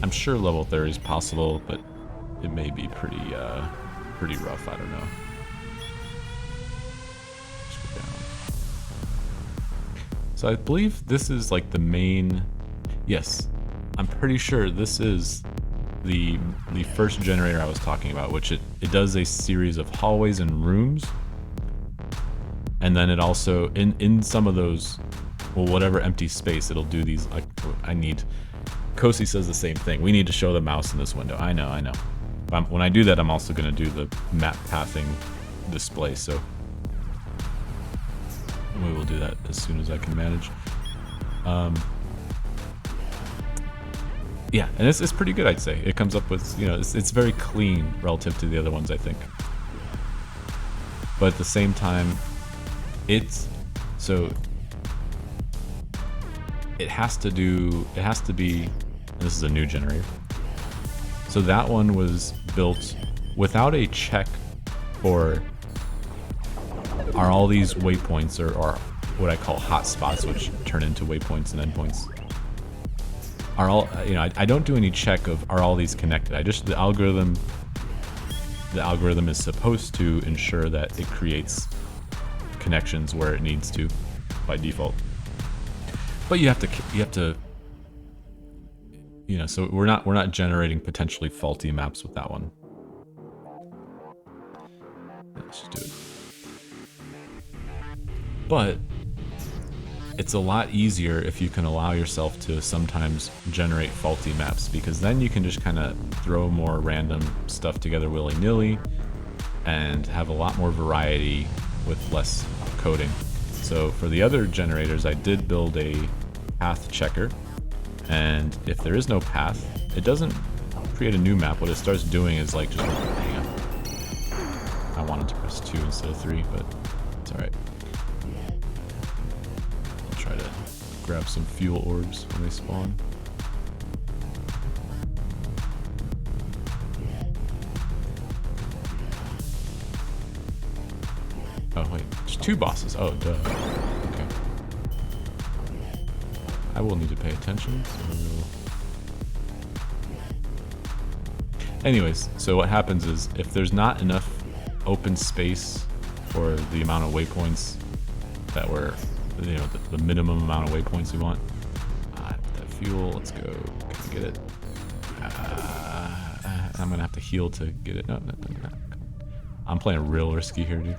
I'm sure level 30 is possible, but it may be pretty rough. I don't know. Let's go down. So I believe this is like the main. Yes, I'm pretty sure this is the first generator I was talking about, which it does a series of hallways and rooms, and then it also in some of those, well, whatever empty space, it'll do these. Like, I need Kosi says the same thing. We need to show the mouse in this window. I know. When I do that, I'm also going to do the map pathing display, so we will do that as soon as I can manage. Yeah, and it's pretty good, I'd say. It comes up with, you know, it's very clean relative to the other ones, I think. But at the same time, it has to be, and this is a new generator. So that one was built without a check for are all these waypoints or what I call hotspots, which turn into waypoints and endpoints. Are all, you know, I don't do any check of are all these connected. the algorithm is supposed to ensure that it creates connections where it needs to by default. But you have to, you know, so we're not generating potentially faulty maps with that one. Let's just do it. But it's a lot easier if you can allow yourself to sometimes generate faulty maps, because then you can just kind of throw more random stuff together willy-nilly and have a lot more variety with less coding. So for the other generators, I did build a path checker, and if there is no path, it doesn't create a new map. What it starts doing is like just, hang on. I wanted to press 2 instead of 3, but it's alright. Try to grab some fuel orbs when they spawn. Oh wait, there's 2 bosses. Oh, duh. Okay. I will need to pay attention. Anyways, so what happens is if there's not enough open space for the amount of waypoints that we're, you know, the minimum amount of waypoints we want. That fuel, let's go. Can I get it? I'm gonna have to heal to get it. No. I'm playing real risky here, dude.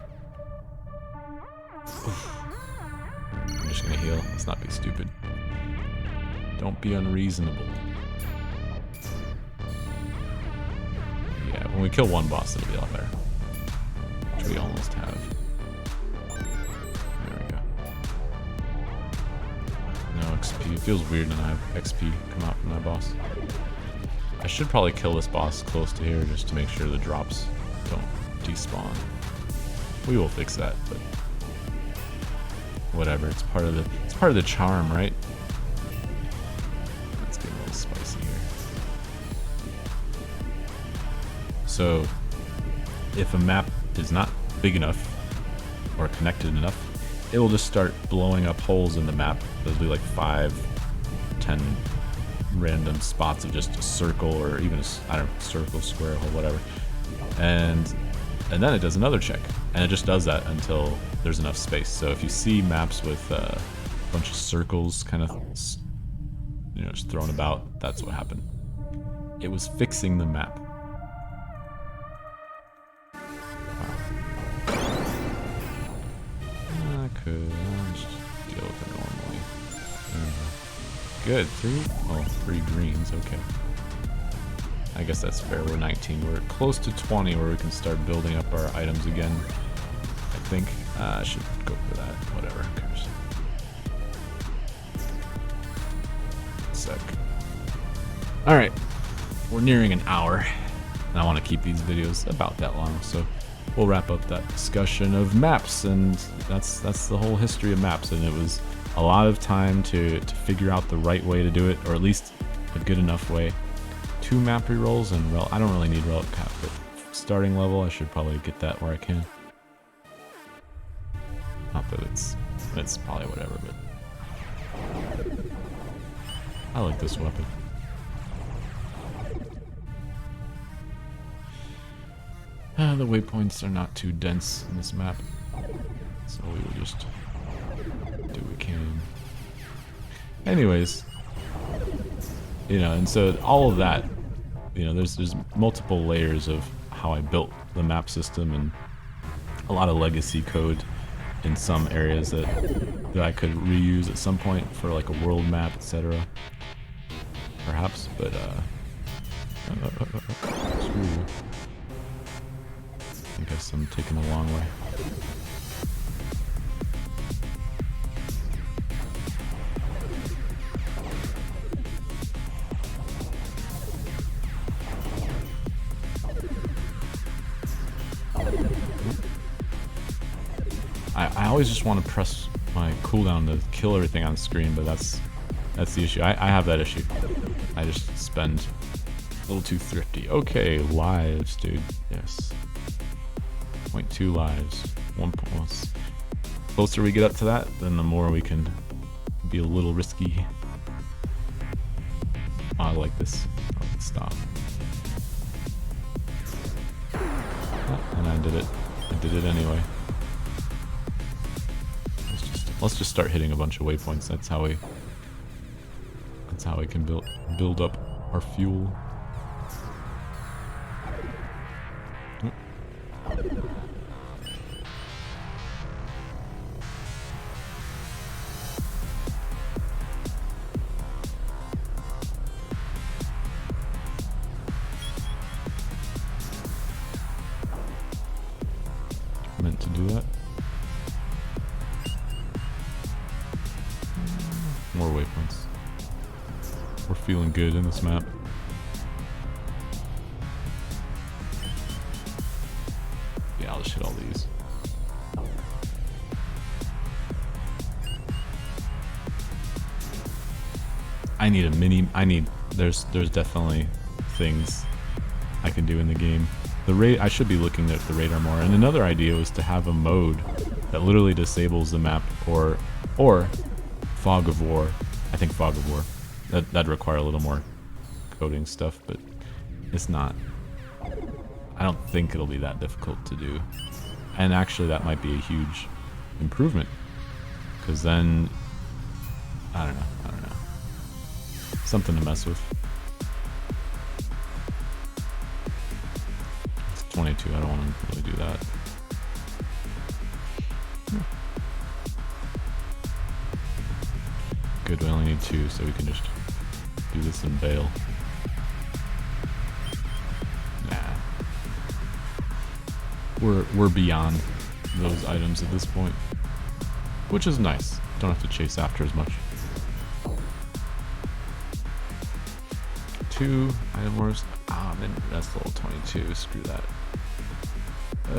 I'm just gonna heal. Let's not be stupid. Don't be unreasonable. Yeah, when we kill one boss, it'll be a lot better. Which we almost have. XP. It feels weird when I have XP come out from that boss. I should probably kill this boss close to here just to make sure the drops don't despawn. We will fix that, but whatever. It's part of the charm, right? Let's get a little spicy here. So if a map is not big enough or connected enough, it will just start blowing up holes in the map. There'll be like 5, 10 random spots of just a circle, or even I don't know, circle, square, hole, whatever. And then it does another check, and it just does that until there's enough space. So if you see maps with a bunch of circles kind of, you know, just thrown about, that's what happened. It was fixing the map. Could just deal with it normally. Good, 3 greens, okay. I guess that's fair. We're 19. We're close to 20 where we can start building up our items again. I think I should go for that. Whatever, who cares? Sec. Alright, we're nearing an hour, and I want to keep these videos about that long, so we'll wrap up that discussion of maps, and that's the whole history of maps. And it was a lot of time to figure out the right way to do it, or at least a good enough way. 2 map rerolls, and I don't really need relic cap, but starting level I should probably get that where I can. Not that it's probably whatever, but I like this weapon. The waypoints are not too dense in this map, so we will just do what we can. Anyways, you know, and so all of that, you know, there's multiple layers of how I built the map system, and a lot of legacy code in some areas that I could reuse at some point for like a world map, etc. perhaps, but screw you. I guess I'm taking a long way. I always just want to press my cooldown to kill everything on the screen, but that's the issue. I have that issue. I just spend a little too thrifty. Okay, lives, dude. Yes. 0.2 lives. 1 point. The closer we get up to that, then the more we can be a little risky. Oh, I like this. Oh, stop. Oh, and I did it. I did it anyway. Let's just start hitting a bunch of waypoints. That's how we can build up our fuel. Meant to do that. More waypoints. We're feeling good in this map. Yeah, I'll just hit all these. There's definitely things I can do in the game. I should be looking at the radar more. And another idea was to have a mode that literally disables the map, or Fog of War. I think Fog of War. That'd require a little more coding stuff, but it's not. I don't think it'll be that difficult to do. And actually that might be a huge improvement. Because then, I don't know. Something to mess with. It's 22, I don't want to really do that. Good, we only need 2, so we can just do this and bail. Nah. We're beyond those items at this point. Which is nice. Don't have to chase after as much. 2 item ores. Ah, man, that's level 22. Screw that. 2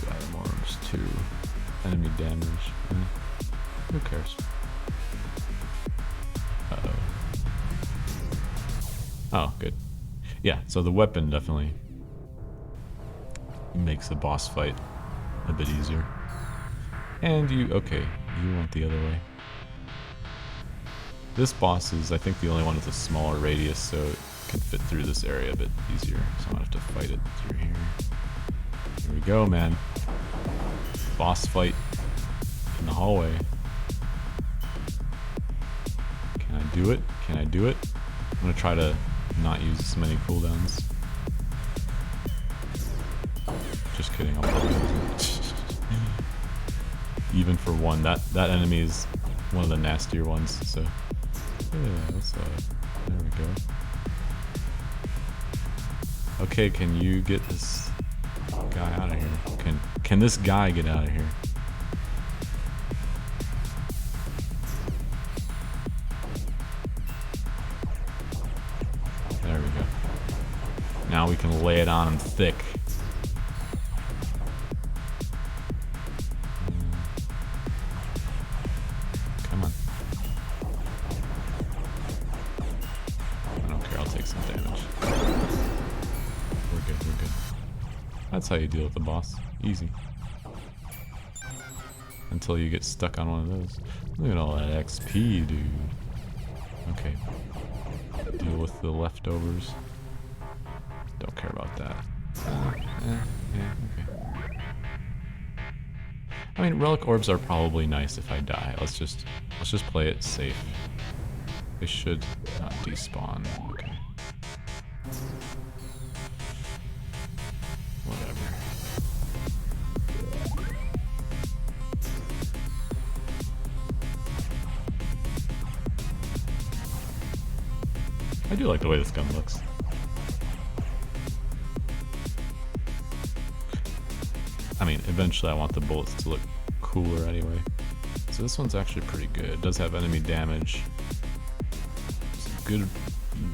item ores. 2 enemy damage. Who cares? Uh-oh. Oh, good. Yeah, so the weapon definitely makes the boss fight a bit easier. And you went the other way. This boss is, I think, the only one with a smaller radius, so it can fit through this area a bit easier. So I'm gonna have to fight it through here. Here we go, man. Boss fight in the hallway. Can I do it? Can I do it? I'm gonna try to not use as many cooldowns. Just kidding, I'll probably even for one. That enemy is one of the nastier ones, so yeah, there we go. Okay, can you get this guy out of here? Can this guy get out of here? There we go. Now we can lay it on him thick. Come on. I don't care, I'll take some damage. We're good, we're good. That's how you deal with the boss. Easy. Until you get stuck on one of those. Look at all that XP, dude. Okay. Deal with the leftovers. Don't care about that. Yeah, okay. I mean, relic orbs are probably nice if I die. Let's just play it safe. They should not despawn. Okay. Whatever. do like the way this gun looks. I mean, eventually I want the bullets to look cooler anyway. So this one's actually pretty good. It does have enemy damage. It's good.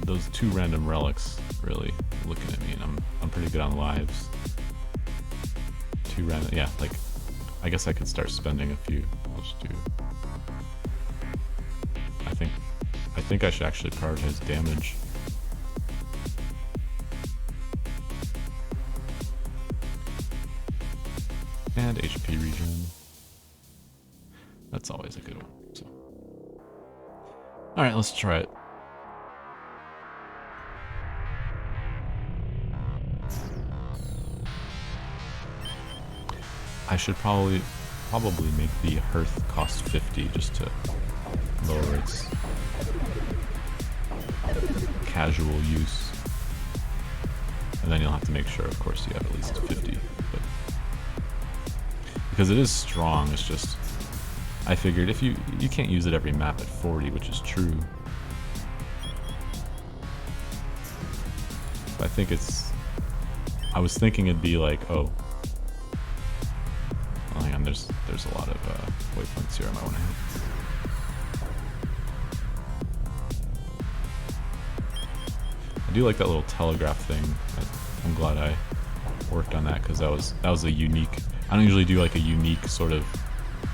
Those 2 random relics really looking at me, and I'm pretty good on lives. 2 random, yeah. Like, I guess I could start spending a few. I'll just do. I think I should actually prioritize damage. And HP regen. That's always a good one. So. Alright, let's try it. I should probably make the hearth cost 50 just to lower its casual use. And then you'll have to make sure, of course, you have at least 50. But because it is strong, it's just... I figured if you can't use it every map at 40, which is true. But I think it's... I was thinking it'd be like, oh... Well, hang on, there's a lot of waypoints here I might want to hit. I do like that little telegraph thing. I'm glad I worked on that because that was a unique... I don't usually do like a unique sort of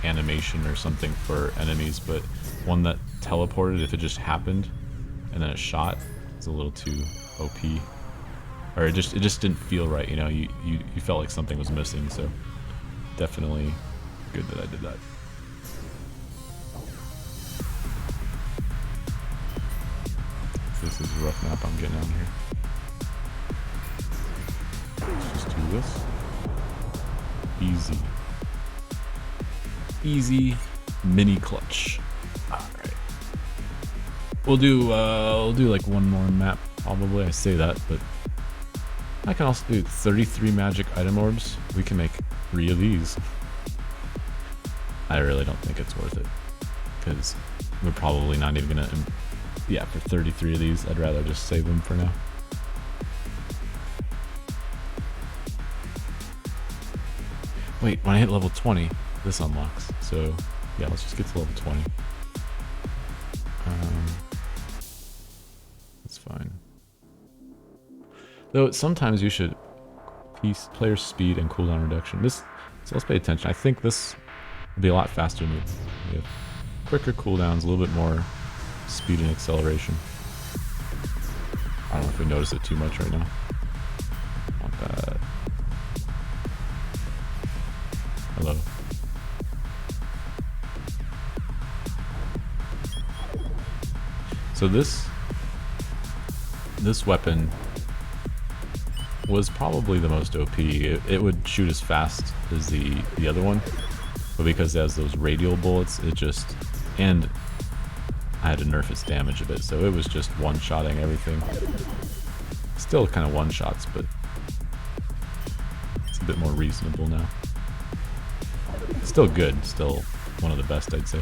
animation or something for enemies, but one that teleported if it just happened and then it shot is a little too OP. Or it just didn't feel right, you know, you felt like something was missing, so definitely good that I did that. This is a rough map I'm getting on here. Let's just do this. Easy. Easy mini clutch. Alright. We'll do like one more map probably. I say that, but I can also do 33 magic item orbs. We can make 3 of these. I really don't think it's worth it because we're probably not even gonna... Yeah, for 33 of these, I'd rather just save them for now. Wait, when I hit level 20, this unlocks. So, yeah, let's just get to level 20. That's fine. Though, sometimes you should... Player speed and cooldown reduction. So let's pay attention. I think this will be a lot faster move. We have quicker cooldowns, a little bit more speed and acceleration. I don't know if we notice it too much right now. Want that. Hello. So this weapon was probably the most OP. It would shoot as fast as the other one, but because it has those radial bullets, it just... And I had to nerf its damage a bit, so it was just one-shotting everything. Still kind of one-shots, but it's a bit more reasonable now. Still good, still one of the best, I'd say.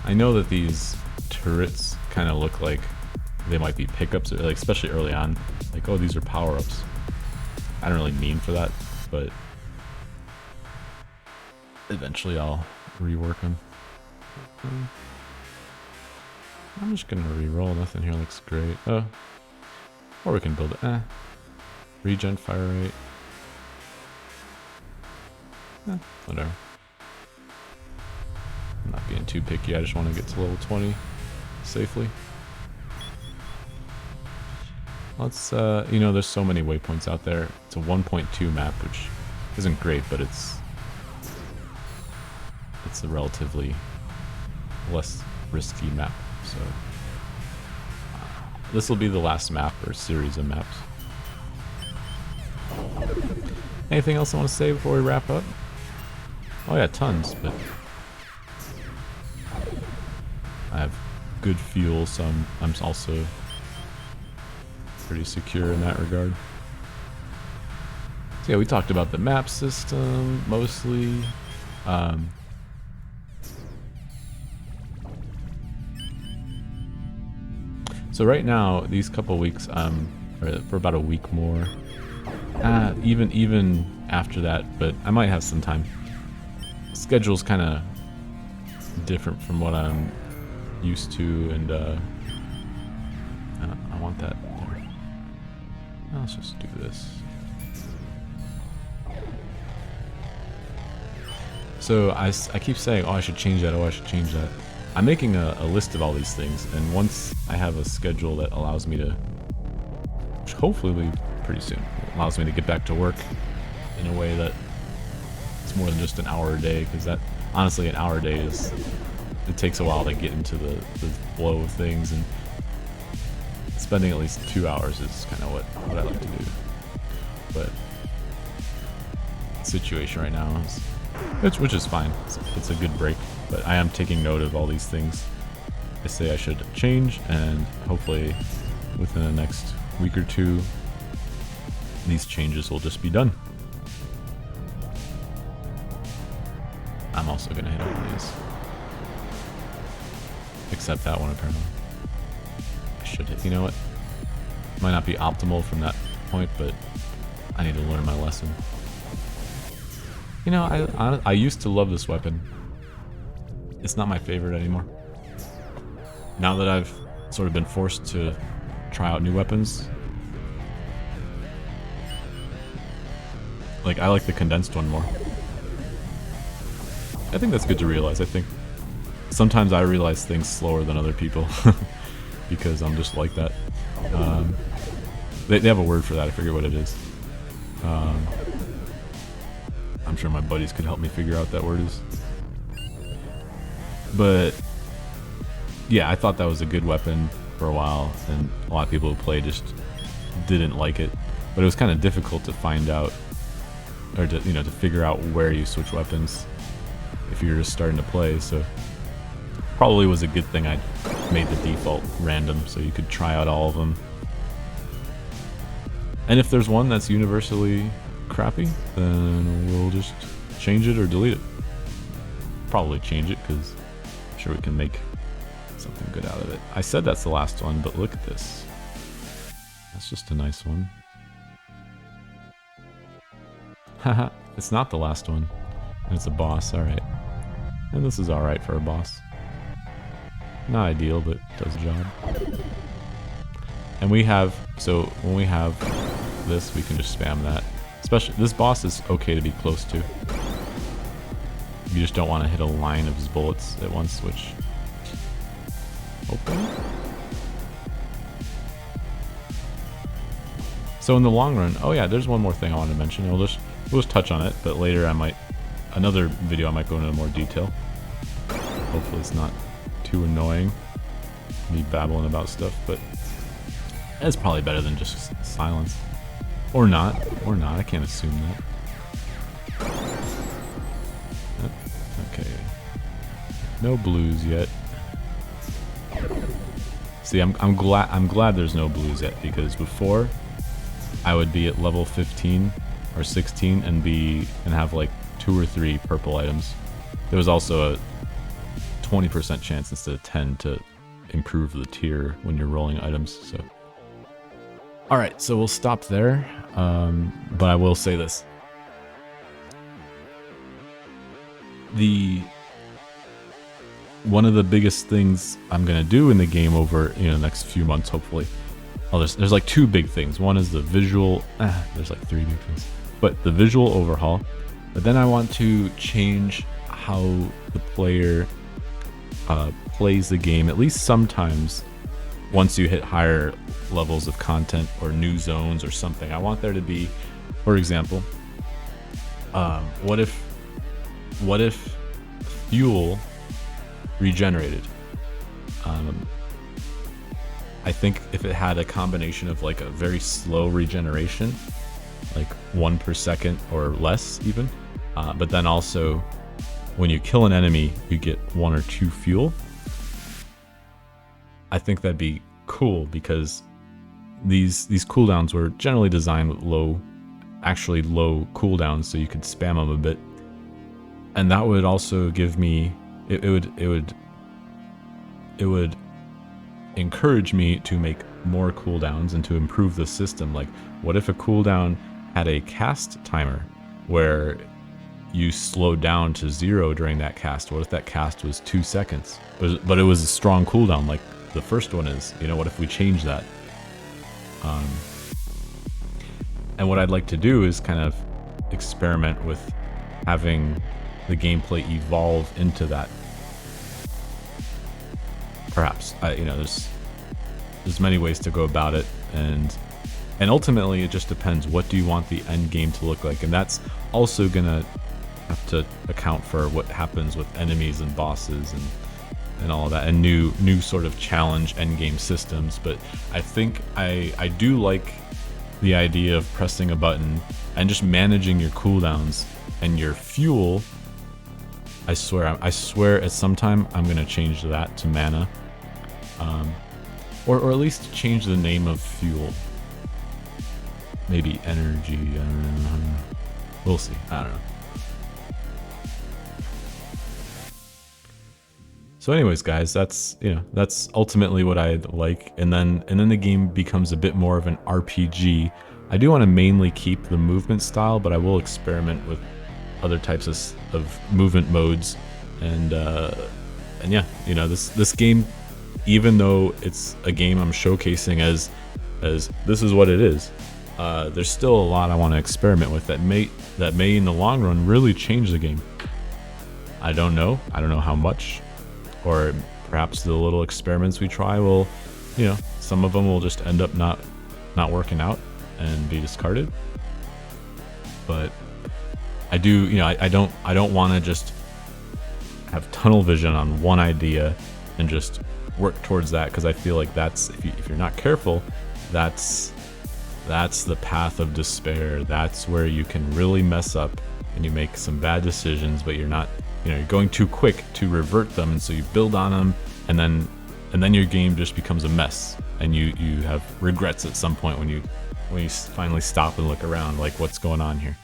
I know that these turrets kind of look like they might be pickups, like especially early on. Like, oh, these are power-ups. I don't really mean for that, but eventually I'll rework them. I'm just gonna re-roll. Nothing here looks great. Oh, or we can build it. Regen fire rate. Whatever. I'm not being too picky. I just want to get to level 20 safely. Let's, you know, there's so many waypoints out there. It's a 1.2 map, which isn't great, but it's a relatively less risky map. So this will be the last map or series of maps. Anything else I want to say before we wrap up? Oh yeah, tons, but I have good fuel, so I'm also pretty secure in that regard. So yeah, we talked about the map system mostly. So right now, these couple weeks, for about a week more, even after that, but I might have some time. Schedule's kind of different from what I'm used to, and I want that there. Let's just do this. So I keep saying, oh, I should change that, oh, I should change that. I'm making a list of all these things, and once I have a schedule that allows me to, which hopefully will be pretty soon, allows me to get back to work in a way that it's more than just an hour a day, because that, honestly, an hour a day is, it takes a while to get into the flow of things, and spending at least 2 hours is kind of what I like to do. But the situation right now is, which is fine. It's a good break, but I am taking note of all these things I say I should change, and hopefully within the next week or two, these changes will just be done. I'm also gonna hit all these, except that one apparently. I should hit. You know what? Might not be optimal from that point, but I need to learn my lesson. You know, I used to love this weapon. It's not my favorite anymore. Now that I've sort of been forced to try out new weapons, like, I like the condensed one more. I think that's good to realize. I think sometimes I realize things slower than other people because I'm just like that. They have a word for that. I forget what it is. I'm sure my buddies could help me figure out what that word is. But yeah, I thought that was a good weapon for a while, and a lot of people who play just didn't like it. But it was kind of difficult to find out, or to figure out where you switch weapons if you're just starting to play. So probably was a good thing I made the default random, so you could try out all of them. And if there's one that's universally crappy, then we'll just change it or delete it. Probably change it, because I'm sure we can make something good out of it. I said that's the last one, but look at this. That's just a nice one. Haha, it's not the last one. And it's a boss, alright. And this is alright for a boss. Not ideal, but does the job. And we have, so when we have this, we can just spam that. Especially, this boss is okay to be close to. You just don't want to hit a line of his bullets at once, which... Open? So in the long run, oh yeah, there's one more thing I wanted to mention. We'll just touch on it, but later another video I might go into more detail. Hopefully it's not too annoying, me babbling about stuff, but it's probably better than just silence. Or not, I can't assume that. Okay. No blues yet. See, I'm glad there's no blues yet, because before I would be at level 15 or 16 and have like 2 or 3 purple items. There was also a 20% chance instead of 10 to improve the tier when you're rolling items, so. Alright, so we'll stop there, but I will say this. One of the biggest things I'm going to do in the game over the next few months, hopefully. Oh, there's like 2 big things. One is the visual, there's like 3 big things. But the visual overhaul, but then I want to change how the player plays the game, at least sometimes. Once you hit higher levels of content or new zones or something, I want there to be, for example, what if fuel regenerated? I think if it had a combination of like a very slow regeneration, like 1 per second or less even, but then also when you kill an enemy, you get 1 or 2 fuel. I think that'd be cool, because these cooldowns were generally designed with low actually low cooldowns, so you could spam them a bit. And that would also give me, it would encourage me to make more cooldowns and to improve the system. Like, what if a cooldown had a cast timer where you slowed down to 0 during that cast? What if that cast was 2 seconds, but it was a strong cooldown like the first one is? You know, what if we change that? And what I'd like to do is kind of experiment with having the gameplay evolve into that. Perhaps, you know, there's many ways to go about it, and ultimately it just depends. What do you want the end game to look like? And that's also gonna have to account for what happens with enemies and bosses and all of that, and new sort of challenge end game systems. But I think I do like the idea of pressing a button and just managing your cooldowns and your fuel. I swear at some time I'm gonna change that to mana, or at least change the name of fuel. Maybe energy. I don't know. We'll see. I don't know. So anyways, guys, that's ultimately what I like, and then the game becomes a bit more of an RPG. I do want to mainly keep the movement style, but I will experiment with other types of movement modes, and yeah, you know, this game, even though it's a game I'm showcasing as this is what it is, there's still a lot I want to experiment with that may in the long run really change the game. I don't know how much, or perhaps the little experiments we try will, you know, some of them will just end up not working out and be discarded. But I do, you know, I don't want to just have tunnel vision on one idea and just work towards that, because I feel like that's, if you're not careful, that's the path of despair. That's where you can really mess up and you make some bad decisions, but you're not, you know, you're going too quick to revert them, and so you build on them, and then your game just becomes a mess, and you have regrets at some point when you finally stop and look around, like, what's going on here.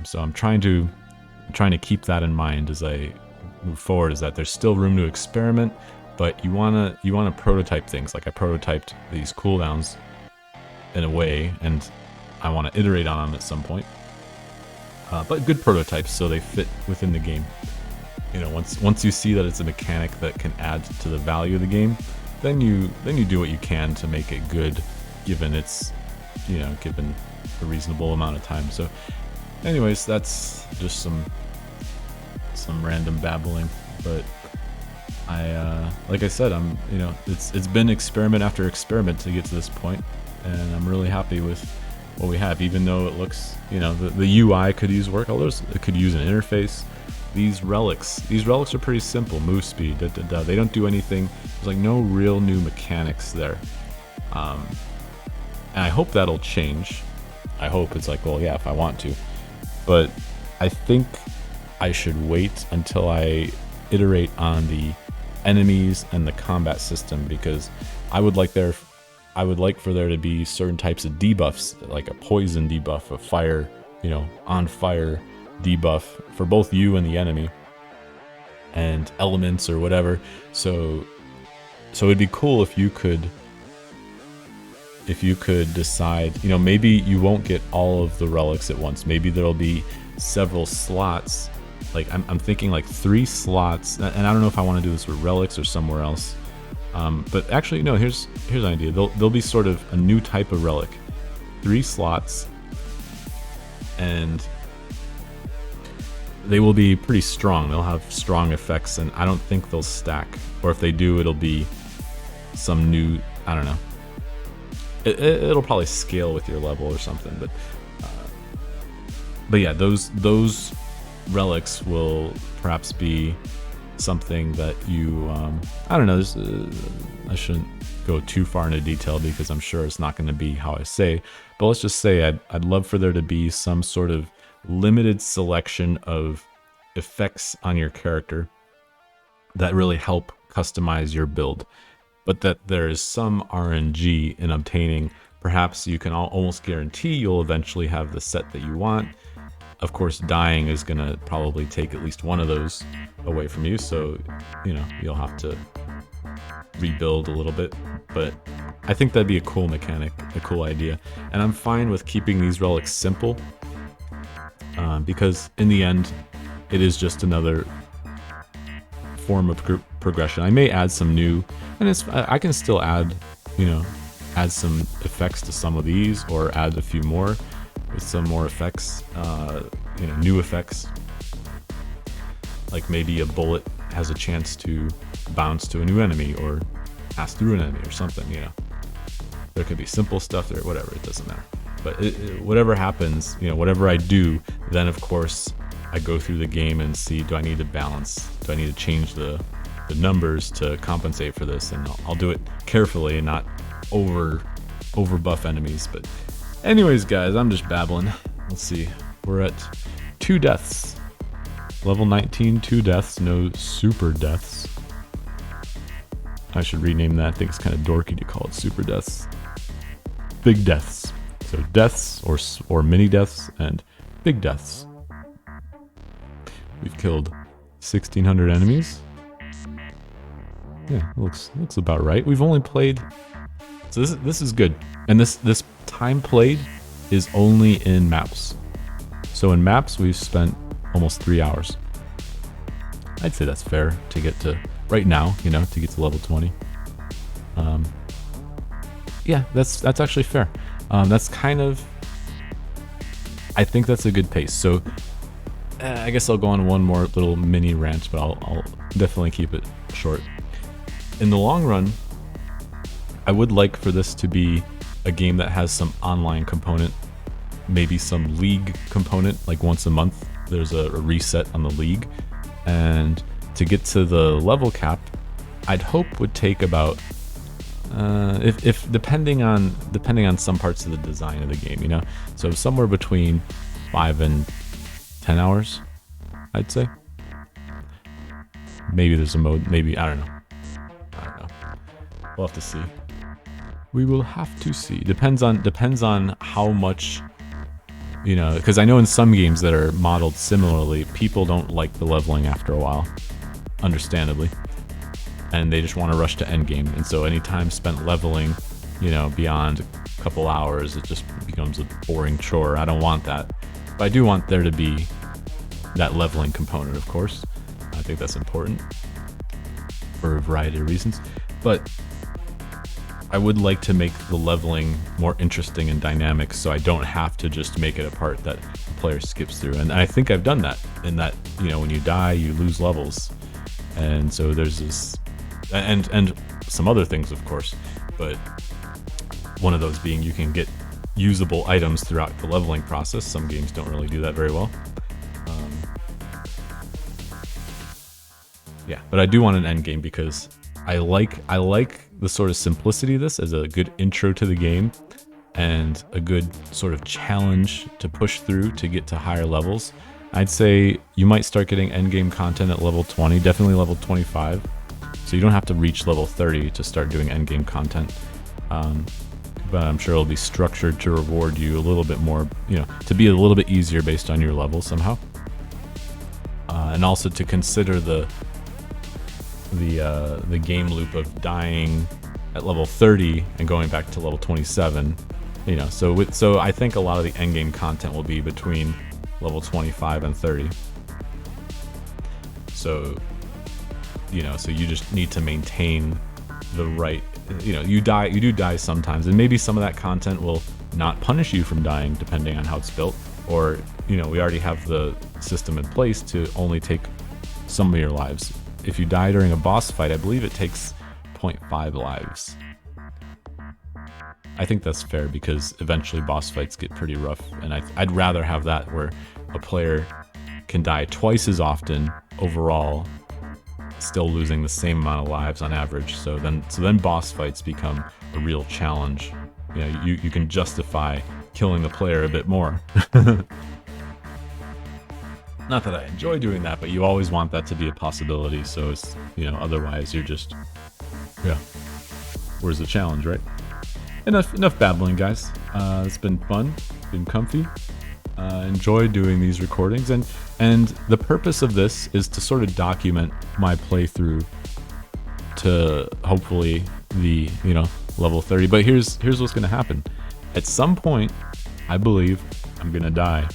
So I'm trying to keep that in mind as I move forward, is that there's still room to experiment, but you wanna prototype things. Like, I prototyped these cooldowns in a way, and I want to iterate on them at some point. But good prototypes, so they fit within the game. You know, once you see that it's a mechanic that can add to the value of the game, then you do what you can to make it good, given it's, you know, given a reasonable amount of time. So anyways, that's just some random babbling, but like I said, you know, it's been experiment after experiment to get to this point, and I'm really happy with what we have, even though it looks, you know, the UI could use work. It could use an interface. These relics are pretty simple. Move speed, they don't do anything. There's like no real new mechanics there, and I hope that'll change. I hope it's like, well, yeah, if I want to, but I think I should wait until I iterate on the enemies and the combat system, because I would like for there to be certain types of debuffs, like a poison debuff, a fire, you know, on fire debuff for both you and the enemy, and elements or whatever. So it'd be cool if you could decide, you know, maybe you won't get all of the relics at once. Maybe there'll be several slots. Like, I'm thinking like 3 slots, and I don't know if I want to do this with relics or somewhere else. But actually, no, here's an idea. There'll be sort of a new type of relic. 3 slots, and they will be pretty strong. They'll have strong effects, and I don't think they'll stack. Or if they do, it'll be some new, I don't know. It'll probably scale with your level or something. But yeah, those relics will perhaps be something that you, I don't know, I shouldn't go too far into detail, because I'm sure it's not going to be how I say, but let's just say I'd love for there to be some sort of limited selection of effects on your character that really help customize your build, but that there is some RNG in obtaining perhaps you can almost guarantee you'll eventually have the set that you want. Of course, dying is going to probably take at least one of those away from you, so, you know, you'll have to rebuild a little bit. But I think that'd be a cool mechanic, a cool idea. And I'm fine with keeping these relics simple, because in the end, it is just another form of progression. I may add some new, and I can still add, you know, add some effects to some of these, or add a few more with some more effects, you know, new effects. Like maybe a bullet has a chance to bounce to a new enemy or pass through an enemy or something, you know. There could be simple stuff there, whatever, it doesn't matter. But whatever happens, you know, whatever I do, then of course I go through the game and see, do I need to balance? Do I need to change the numbers to compensate for this? And I'll do it carefully and not over buff enemies. But anyways, guys, I'm just babbling. Let's see. We're at 2 deaths. Level 19, 2 deaths, no super deaths. I should rename that. I think it's kind of dorky to call it super deaths. Big deaths. So deaths or mini deaths and big deaths. We've killed 1,600 enemies. Yeah, looks about right. We've only played, so this is good. And this time played is only in maps. So in maps we've spent almost 3 hours. I'd say that's fair to get to right now, you know, to get to level 20. Yeah, that's actually fair. That's kind of, I think that's a good pace. So I guess I'll go on one more little mini rant, but I'll definitely keep it short. In the long run, I would like for this to be a game that has some online component, maybe some league component, like once a month there's a reset on the league. And to get to the level cap, I'd hope would take about if depending on some parts of the design of the game, you know, so somewhere between 5 and 10 hours, I'd say. Maybe there's a mode, maybe, I don't know. We'll have to see. We will have to see. Depends on how much, you know, because I know in some games that are modeled similarly, people don't like the leveling after a while, understandably. And they just want to rush to endgame. And so any time spent leveling, you know, beyond a couple hours, it just becomes a boring chore. I don't want that. But I do want there to be that leveling component, of course. I think that's important for a variety of reasons. But I would like to make the leveling more interesting and dynamic, so I don't have to just make it a part that the player skips through. And I think I've done that, in that, you know, when you die, you lose levels. And so there's this, and some other things, of course, but one of those being you can get usable items throughout the leveling process. Some games don't really do that very well. Yeah, but I do want an end game because I like the sort of simplicity of this as a good intro to the game and a good sort of challenge to push through to get to higher levels. I'd say you might start getting endgame content at level 20, definitely level 25. So you don't have to reach level 30 to start doing endgame content. But I'm sure it'll be structured to reward you a little bit more, you know, to be a little bit easier based on your level somehow. And also to consider the game loop of dying at level 30 and going back to level 27, you know, so I think a lot of the endgame content will be between level 25 and 30. So, you know, so you just need to maintain the right, you know, you do die sometimes, and maybe some of that content will not punish you from dying depending on how it's built, or, you know, we already have the system in place to only take some of your lives. If you die during a boss fight, I believe it takes 0.5 lives. I think that's fair because eventually boss fights get pretty rough, and I'd rather have that where a player can die twice as often overall, still losing the same amount of lives on average. So then boss fights become a real challenge. You know, you can justify killing the player a bit more. Not that I enjoy doing that, but you always want that to be a possibility. So it's, you know, otherwise you're just, yeah, where's the challenge, right? enough babbling, guys. It's been fun, been comfy. Enjoy doing these recordings, and the purpose of this is to sort of document my playthrough to hopefully the level 30. But here's what's gonna happen. At some point, I believe I'm gonna die.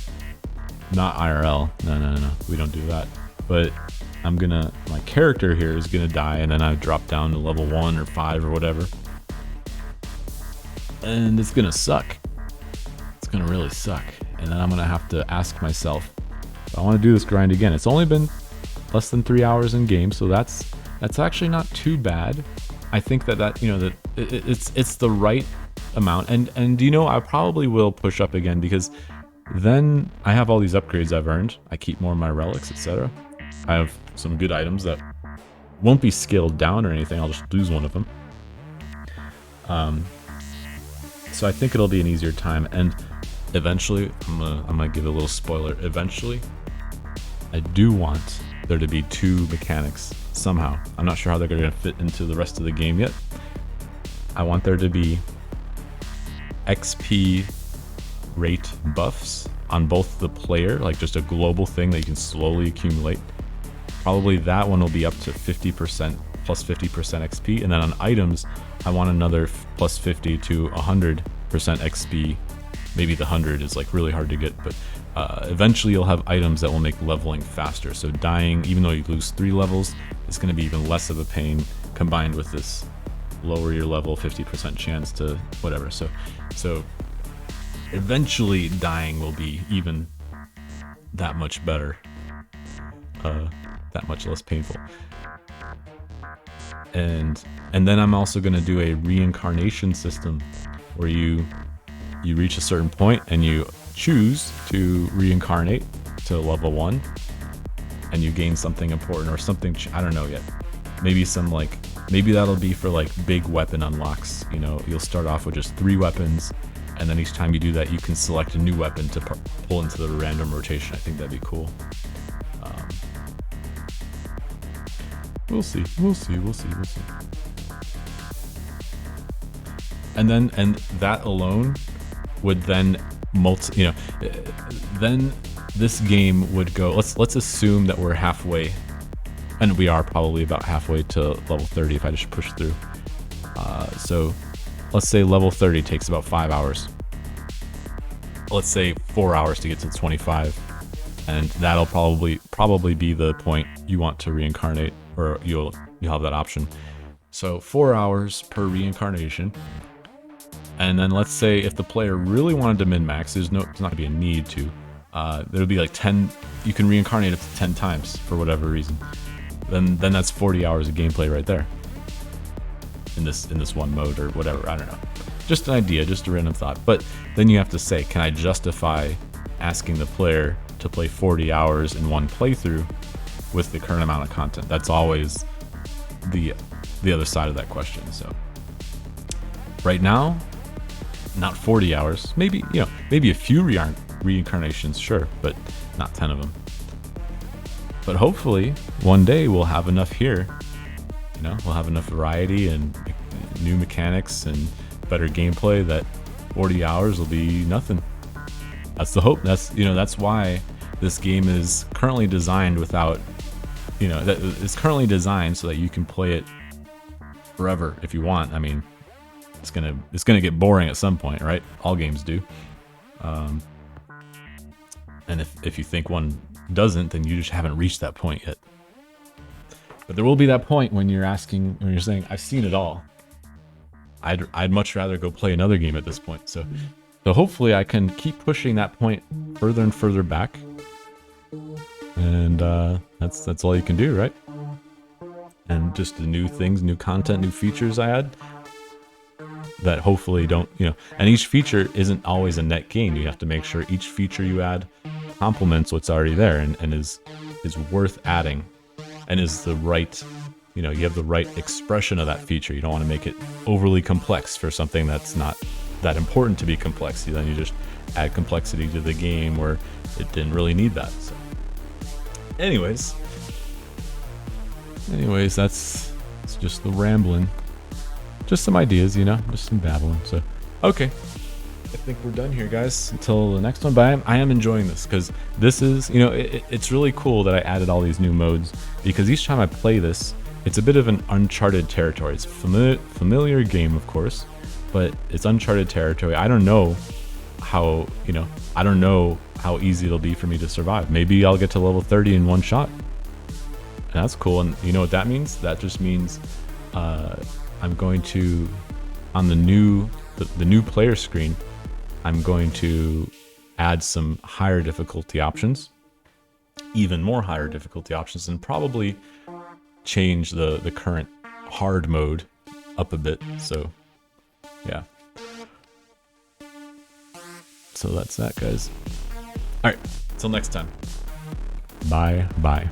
Not IRL. No. We don't do that. But my character here is gonna die, and then I drop down to level 1 or 5 or whatever. And it's gonna suck. It's gonna really suck. And then I'm gonna have to ask myself, I want to do this grind again. It's only been less than 3 hours in game, so that's actually not too bad. I think that it's the right amount, and I probably will push up again, because then I have all these upgrades I've earned. I keep more of my relics, etc. I have some good items that won't be scaled down or anything. I'll just lose one of them. So I think it'll be an easier time, and eventually, I'm gonna give a little spoiler. Eventually, I do want there to be 2 mechanics somehow. I'm not sure how they're gonna fit into the rest of the game yet. I want there to be XP rate buffs on both the player, like just a global thing that you can slowly accumulate. Probably that one will be up to 50% plus 50% XP, and then on items, I want another plus 50 to 100% XP. Maybe the 100 is like really hard to get, but eventually you'll have items that will make leveling faster. So dying, even though you lose 3 levels, it's going to be even less of a pain, combined with this lower your level 50% chance to whatever. So eventually dying will be even that much better, that much less painful. And then I'm also going to do a reincarnation system where you reach a certain point and you choose to reincarnate to level 1, and you gain something important or something, I don't know yet. Maybe maybe that'll be for like big weapon unlocks. You'll start off with just 3 weapons, and then each time you do that, you can select a new weapon to pull into the random rotation. I think that'd be cool. We'll see. And that alone would then then this game would go, let's assume that we're halfway, and we are probably about halfway to level 30 if I just push through. So let's say level 30 takes about 5 hours. Let's say 4 hours to get to 25, and that'll probably be the point you want to reincarnate, or you'll have that option. So 4 hours per reincarnation. And then let's say if the player really wanted to min-max, there's not going to be a need to. There'll be like 10, you can reincarnate up to 10 times for whatever reason. Then that's 40 hours of gameplay right there. In this one mode or whatever, I don't know. Just an idea, just a random thought. But then you have to say, can I justify asking the player to play 40 hours in one playthrough with the current amount of content? That's always the other side of that question. So right now, not 40 hours, maybe a few reincarnations, sure, but not 10 of them. But hopefully one day we'll have enough here, we'll have enough variety and new mechanics and better gameplay that 40 hours will be nothing. That's the hope. That's why this game is currently designed without, it's currently designed so that you can play it forever if you want. I mean, it's gonna get boring at some point, right? All games do. And if you think one doesn't, then you just haven't reached that point yet. But there will be that point when you're saying, I've seen it all. I'd much rather go play another game at this point. So hopefully I can keep pushing that point further and further back. And that's all you can do, right? And just the new things, new content, new features I add that hopefully don't, and each feature isn't always a net gain. You have to make sure each feature you add complements what's already there and is worth adding and is the right, you have the right expression of that feature. You don't want to make it overly complex for something that's not that important to be complex. Then you just add complexity to the game where it didn't really need that. So anyways, that's just the rambling. Just some ideas, just some babbling. So Okay. I think we're done here, guys, until the next one. But I am enjoying this because this is, you know, it's really cool that I added all these new modes, because each time I play this, it's a bit of an uncharted territory. It's familiar game, of course, but it's uncharted territory. I don't know how, you know, I don't know how easy it'll be for me to survive. Maybe I'll get to level 30 in one shot. And that's cool. And you know what that means? That just means I'm going to, on the new player screen, I'm going to add some higher difficulty options, even more higher difficulty options, and probably change the current hard mode up a bit. So yeah. So that's that, guys. All right, till next time. Bye.